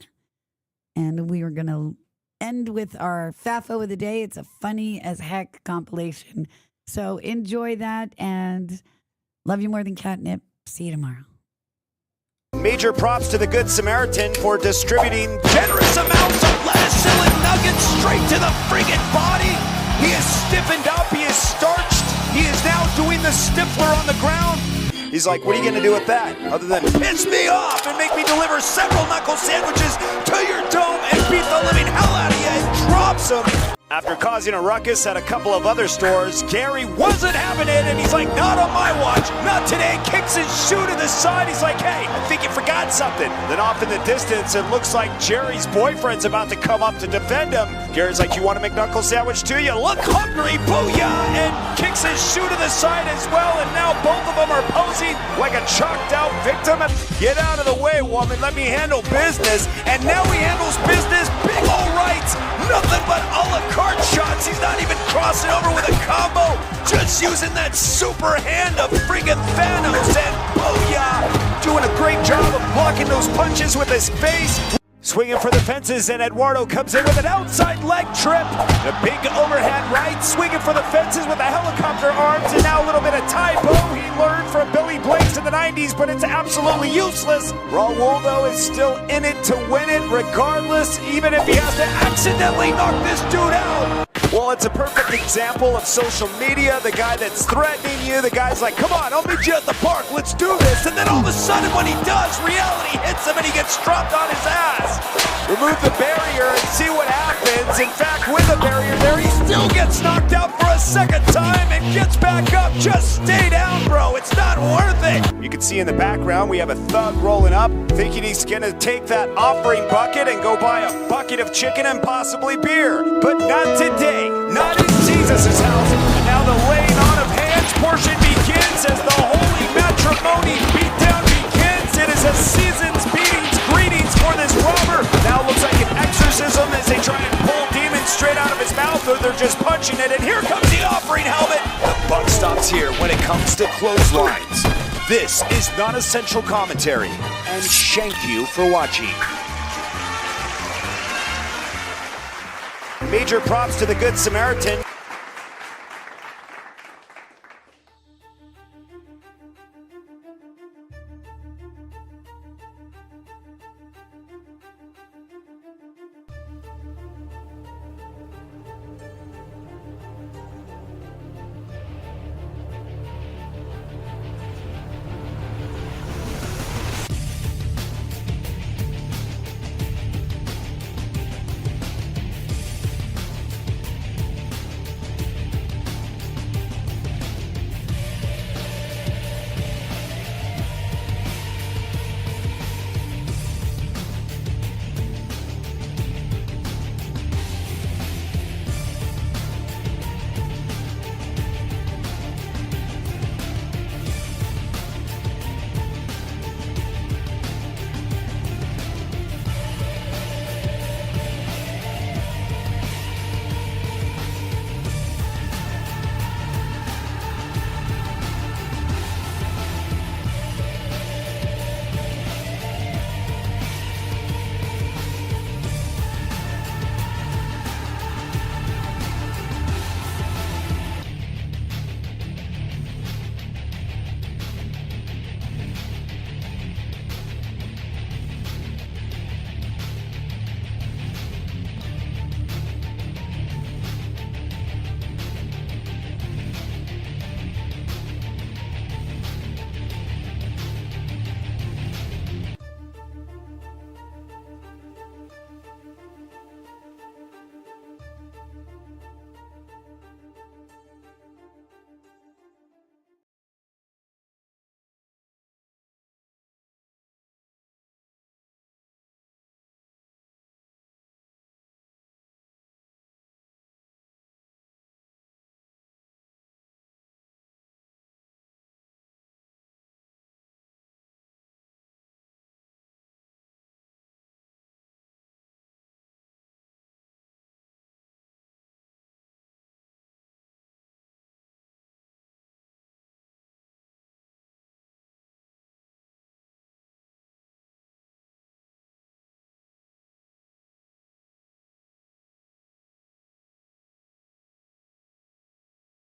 Speaker 2: and we are going to end with our FAFO of the day. It's a funny as heck compilation. So enjoy that, and love you more than catnip. See you tomorrow.
Speaker 12: Major props to the Good Samaritan for distributing generous amounts of lettuce and nuggets straight to the friggin' body. He is stiffened up. He is starched. He is now doing the Stifler on the ground. He's like, what are you going to do with that? Other than piss me off and make me deliver several knuckle sandwiches to your dome and beat the living hell out of you and drops them. After causing a ruckus at a couple of other stores, Gary wasn't having it, and he's like, not on my watch, not today. Kicks his shoe to the side. He's like, hey, I think you forgot something. Then off in the distance, it looks like Jerry's boyfriend's about to come up to defend him. Gary's like, you want a McKnuckle sandwich too? You look hungry, booyah, and kicks his shoe to the side as well, and now both of them are posing like a chalked out victim. Get out of the way, woman, let me handle business. And now he handles business, big ol' rights, nothing but a la carte shots. He's not even crossing over with a combo, just using that super hand of friggin' Thanos, and booyah, doing a great job of blocking those punches with his face. Swinging for the fences, and Eduardo comes in with an outside leg trip. A big overhand right, swinging for the fences with the helicopter arms, and now a little bit of typo he learned from Billy Blaze in the 90s, but it's absolutely useless. Raul, though, is still in it to win it, regardless, even if he has to accidentally knock this dude out. Well, it's a perfect example of social media. The guy that's threatening you, the guy's like, come on, I'll meet you at the park, let's do this. And then all of a sudden when he does, reality hits him and he gets dropped on his ass. Remove the barrier and see what happens. In fact, with a barrier there, he still gets knocked out for a second time and gets back up. Just stay down, bro. It's not worth it. You can see in the background, we have a thug rolling up, thinking he's gonna take that offering bucket and go buy a bucket of chicken and possibly beer. But not today. Not in Jesus' house. And now the laying on of hands portion begins as the holy matrimony beatdown begins. It is a season's greetings for this robber. Now it looks like an exorcism as they try and pull demons straight out of his mouth, or they're just punching it. And here comes the offering helmet. The buck stops here when it comes to clotheslines. This is non-essential commentary, and thank you for watching. Major props to the Good Samaritan.